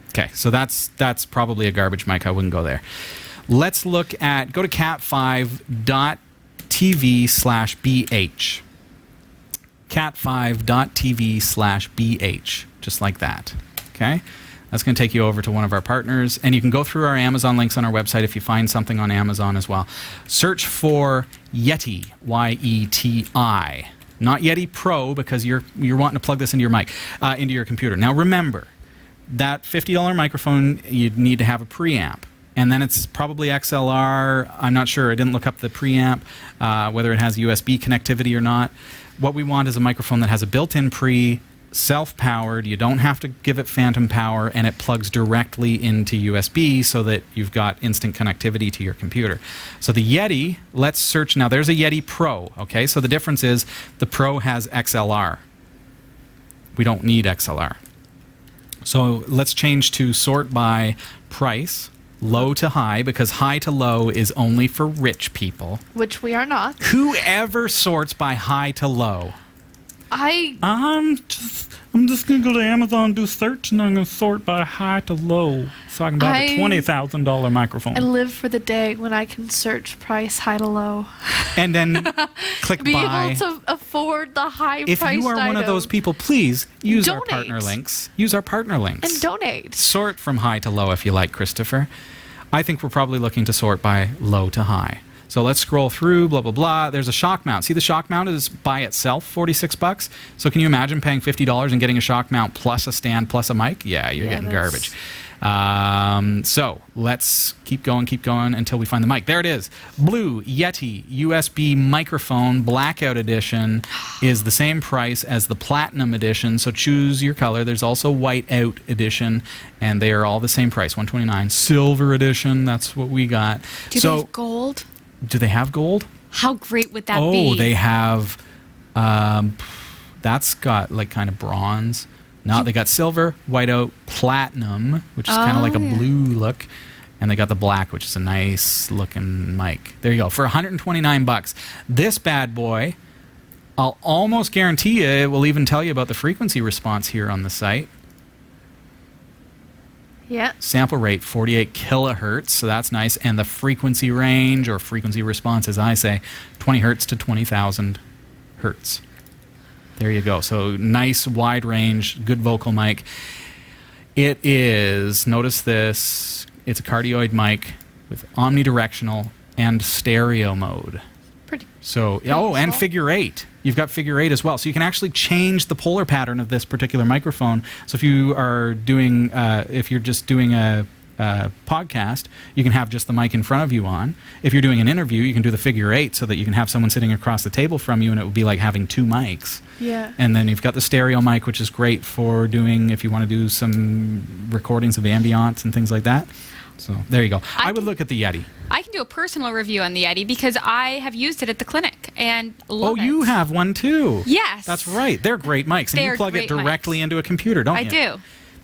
Okay, so that's probably a garbage mic. I wouldn't go there. Let's go to cat5.tv/BH. cat5.tv/BH, just like that. Okay? That's going to take you over to one of our partners. And you can go through our Amazon links on our website if you find something on Amazon as well. Search for Yeti, Y-E-T-I. Not Yeti Pro, because you're wanting to plug this into your mic, into your computer. Now remember, that $50 microphone, you'd need to have a preamp. And then it's probably XLR. I'm not sure. I didn't look up the preamp, whether it has USB connectivity or not. What we want is a microphone that has a built-in pre, self-powered. You don't have to give it phantom power, and it plugs directly into USB so that you've got instant connectivity to your computer. So the Yeti, let's search now. There's a Yeti Pro, okay? So the difference is the Pro has XLR. We don't need XLR. So let's change to sort by price, low to high, because high to low is only for rich people. Which we are not. Whoever sorts by high to low? I'm just going to go to Amazon and do search, and I'm going to sort by high to low so I can buy the $20,000 microphone. I live for the day when I can search price high to low. And then click Be buy. able to afford the high If priced you are one of those item. people, please use our Donate. partner links. Use our partner links. And donate. Sort from high to low if you like, Christopher. I think we're probably looking to sort by low to high. So let's scroll through, blah, blah, blah. There's a shock mount. See, the shock mount is by itself $46. So can you imagine paying $50 and getting a shock mount plus a stand plus a mic? Yeah, you're getting garbage. So let's keep going until we find the mic. There it is. Blue Yeti USB microphone Blackout Edition is the same price as the Platinum Edition. So choose your color. There's also Whiteout Edition, and they are all the same price, $129. Silver Edition, that's what we got. Do they have gold? Do they have gold? How great would that be? Oh, they have. That's got like kind of bronze. No, they got silver, whiteout, platinum, which is kind of like a blue look, and they got the black, which is a nice looking mic. There you go. For $129, this bad boy, I'll almost guarantee you it will even tell you about the frequency response here on the site. Yeah. Sample rate 48 kilohertz, so that's nice, and the frequency range or frequency response, as I say, 20 hertz to 20,000 hertz. There you go. So nice wide range, good vocal mic. It is, notice this, it's a cardioid mic with omnidirectional and stereo mode. Pretty. So, and figure 8. You've got figure 8 as well. So you can actually change the polar pattern of this particular microphone. So if you are doing, if you're just doing a podcast, you can have just the mic in front of you on. If you're doing an interview, you can do the figure 8 so that you can have someone sitting across the table from you, and it would be like having 2 mics. Yeah. And then you've got the stereo mic, which is great for doing, if you want to do some recordings of ambience and things like that. So there you go. I would look at the Yeti. I can do a personal review on the Yeti because I have used it at the clinic and love it. Oh, you have one too. Yes. That's right. They're great mics. And you plug it directly into a computer, don't you? I do.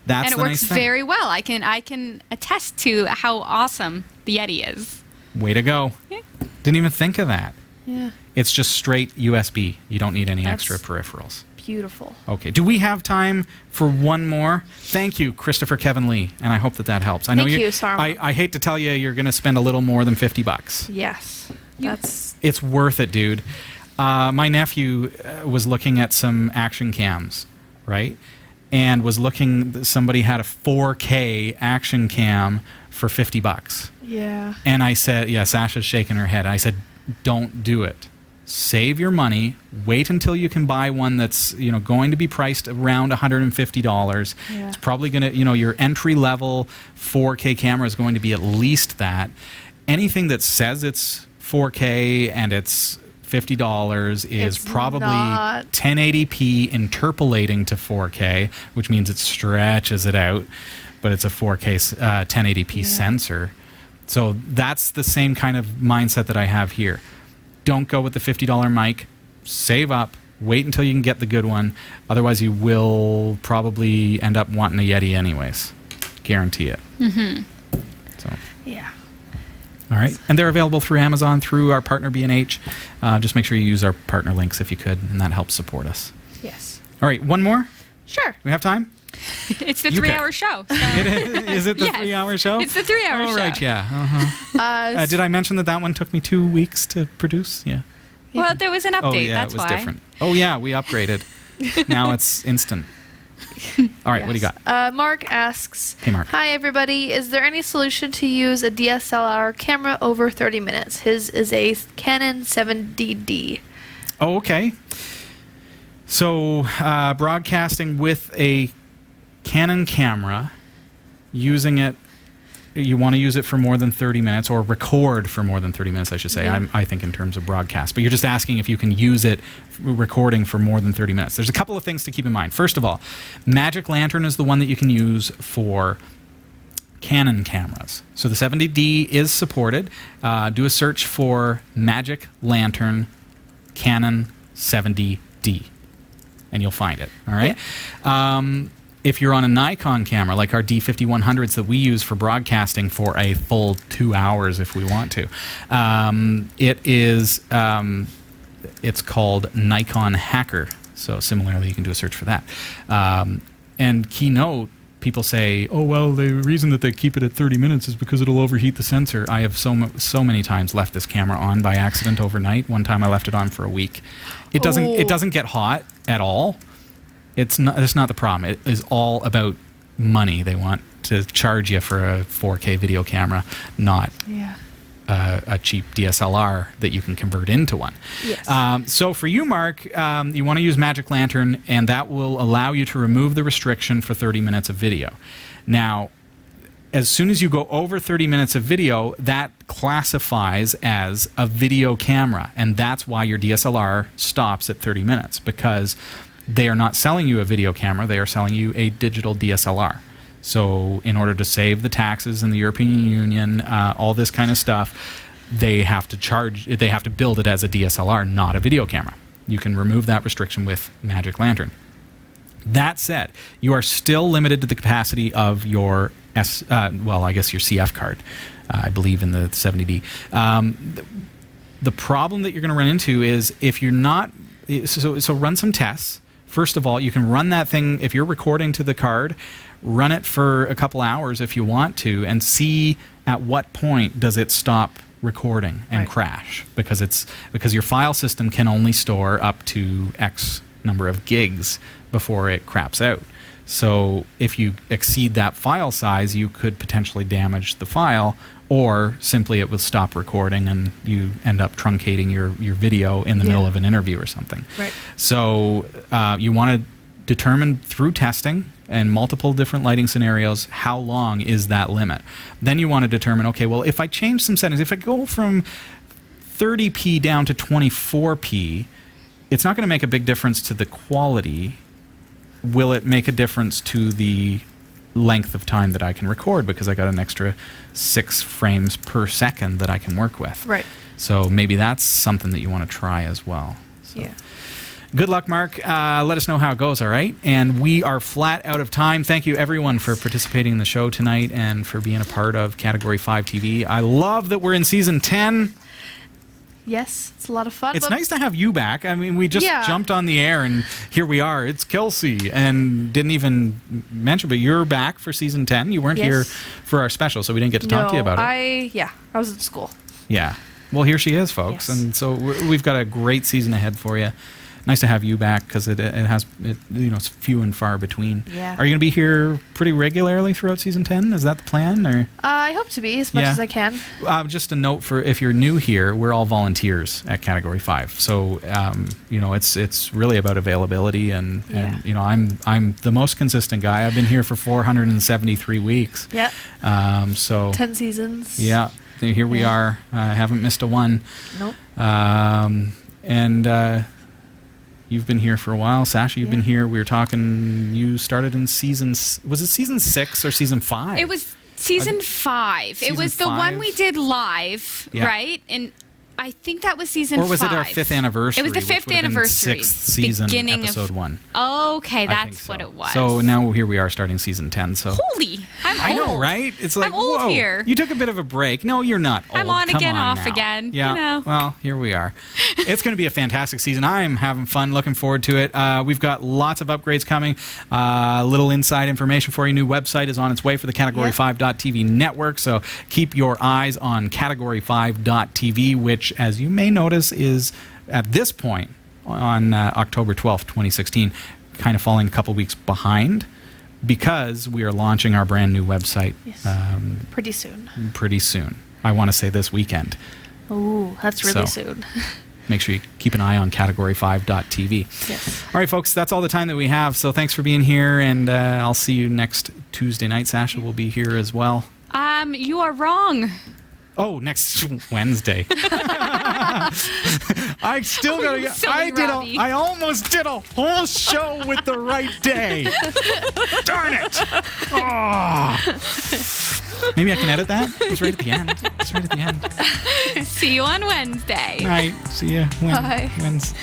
That's and it works very well. I can attest to how awesome the Yeti is. Way to go. Yeah. Didn't even think of that. Yeah. It's just straight USB. You don't need any extra peripherals. Beautiful. Okay. Do we have time for one more? Thank you, Christopher Kevin Lee, and I hope that helps. I know Thank you, Sarah. I hate to tell you, you're going to spend a little more than $50. Yes. It's worth it, dude. My nephew was looking at some action cams, right? And was looking, somebody had a 4K action cam for $50. Yeah. And I said, yeah, Sasha's shaking her head. I said, don't do it. Save your money. Wait until you can buy one that's, going to be priced around $150. Yeah. It's probably going to, your entry level 4K camera is going to be at least that. Anything that says it's 4K and it's $50 is probably not 1080p interpolating to 4K, which means it stretches it out, but it's a 4K 1080p sensor. So that's the same kind of mindset that I have here. Don't go with the $50 mic. Save up. Wait until you can get the good one. Otherwise, you will probably end up wanting a Yeti anyways. Guarantee it. Mm-hmm. So. Yeah. All right. And they're available through Amazon, through our partner B&H. Just make sure you use our partner links if you could, and that helps support us. Yes. All right. One more? Sure. We have time? It's the 3-hour show. So. Is it the 3-hour show? It's the 3-hour show. Oh, right, yeah. Uh-huh. Did I mention that one took me 2 weeks to produce? Yeah. Well, there was an update. Oh, yeah, that's it was why. different. Oh, yeah, we upgraded. Now it's instant. All right, what do you got? Mark asks, Hey, Mark. Hi, everybody. Is there any solution to use a DSLR camera over 30 minutes? His is a Canon 7DD. Oh, okay. So broadcasting with a Canon camera, using it, you want to use it for more than 30 minutes, or record for more than 30 minutes, I should say. Yeah. I think in terms of broadcast. But you're just asking if you can use it recording for more than 30 minutes. There's a couple of things to keep in mind. First of all, Magic Lantern is the one that you can use for Canon cameras. So the 70D is supported. Do a search for Magic Lantern Canon 70D, and you'll find it. All right. Yeah. If you're on a Nikon camera, like our D5100s that we use for broadcasting for a full 2 hours if we want to, it's called Nikon Hacker. So similarly, you can do a search for that. And keynote, people say, oh, well, the reason that they keep it at 30 minutes is because it'll overheat the sensor. I have so many times left this camera on by accident overnight. One time I left it on for a week. It doesn't get hot at all. It's not the problem. It is all about money. They want to charge you for a 4K video camera, not a cheap DSLR that you can convert into one. Yes. So for you, Mark, you want to use Magic Lantern, and that will allow you to remove the restriction for 30 minutes of video. Now, as soon as you go over 30 minutes of video, that classifies as a video camera, and that's why your DSLR stops at 30 minutes, because they are not selling you a video camera, they are selling you a digital DSLR. So in order to save the taxes in the European Union, all this kind of stuff, they have to build it as a DSLR, not a video camera. You can remove that restriction with Magic Lantern. That said, you are still limited to the capacity of your your CF card, I believe in the 70D. The problem that you're going to run into is if you're not, so run some tests. First of all, you can run that thing, if you're recording to the card, run it for a couple hours if you want to, and see at what point does it stop recording and crash, because your file system can only store up to X number of gigs before it craps out. So if you exceed that file size, you could potentially damage the file, or simply it will stop recording and you end up truncating your video in the middle of an interview or something. Right. So you want to determine through testing and multiple different lighting scenarios how long is that limit. Then you want to determine, okay, well, if I change some settings, if I go from 30p down to 24p, it's not going to make a big difference to the quality. Will it make a difference to the length of time that I can record, because I got an extra 6 frames per second that I can work with? Right. So maybe that's something that you want to try as well. So. Yeah. Good luck, Mark. Let us know how it goes, all right? And we are flat out of time. Thank you, everyone, for participating in the show tonight and for being a part of Category 5 TV. I love that we're in Season 10. Yes, it's a lot of fun. It's nice to have you back. I mean, we just jumped on the air, and here we are. It's Kelsey, and didn't even mention, but you're back for Season 10. You weren't here for our special, so we didn't get to talk to you about it. I was at school. Yeah. Well, here she is, folks. Yes. And so we've got a great season ahead for you. Nice to have you back, because it's few and far between. Yeah. Are you going to be here pretty regularly throughout Season 10? Is that the plan? Or I hope to be as much as I can. Just a note for if you're new here, we're all volunteers at Category 5. So it's really about availability, and I'm the most consistent guy. I've been here for 473 weeks. Yeah. So 10 seasons. Yeah. Here we are. I haven't missed a one. Nope. You've been here for a while. Sasha, you've been here. We were talking, you started in was it Season 6 or Season 5? It was Season 5. It was the one we did live, right? And I think that was Season 5. Or was it our 5th anniversary? It was the 5th anniversary. 6th season, Episode 1. Okay, that's what it was. So now here we are starting Season 10. So holy, I'm old. I know, right? It's like, I'm old whoa. here. You took a bit of a break. No, you're not old. I'm on Come again, on off now. again. Yeah. You know. Well, here we are. It's going to be a fantastic season. I'm having fun, looking forward to it. We've got lots of upgrades coming. Little inside information for you. New website is on its way for the Category5.tv network. So keep your eyes on Category5.tv, which, as you may notice, is at this point on October 12th, 2016, kind of falling a couple weeks behind, because we are launching our brand new website pretty soon. Pretty soon. I want to say this weekend. Oh, that's really soon. Make sure you keep an eye on Category5.tv. Yes. All right, folks, that's all the time that we have. So thanks for being here, and I'll see you next Tuesday night. Sasha will be here as well. You are wrong. Oh, next Wednesday. I still gotta get. Robbie. I almost did a whole show with the right day. Darn it! Oh. Maybe I can edit that. It's right at the end. It's right at the end. See you on Wednesday. All right. See you Bye. Wednesday.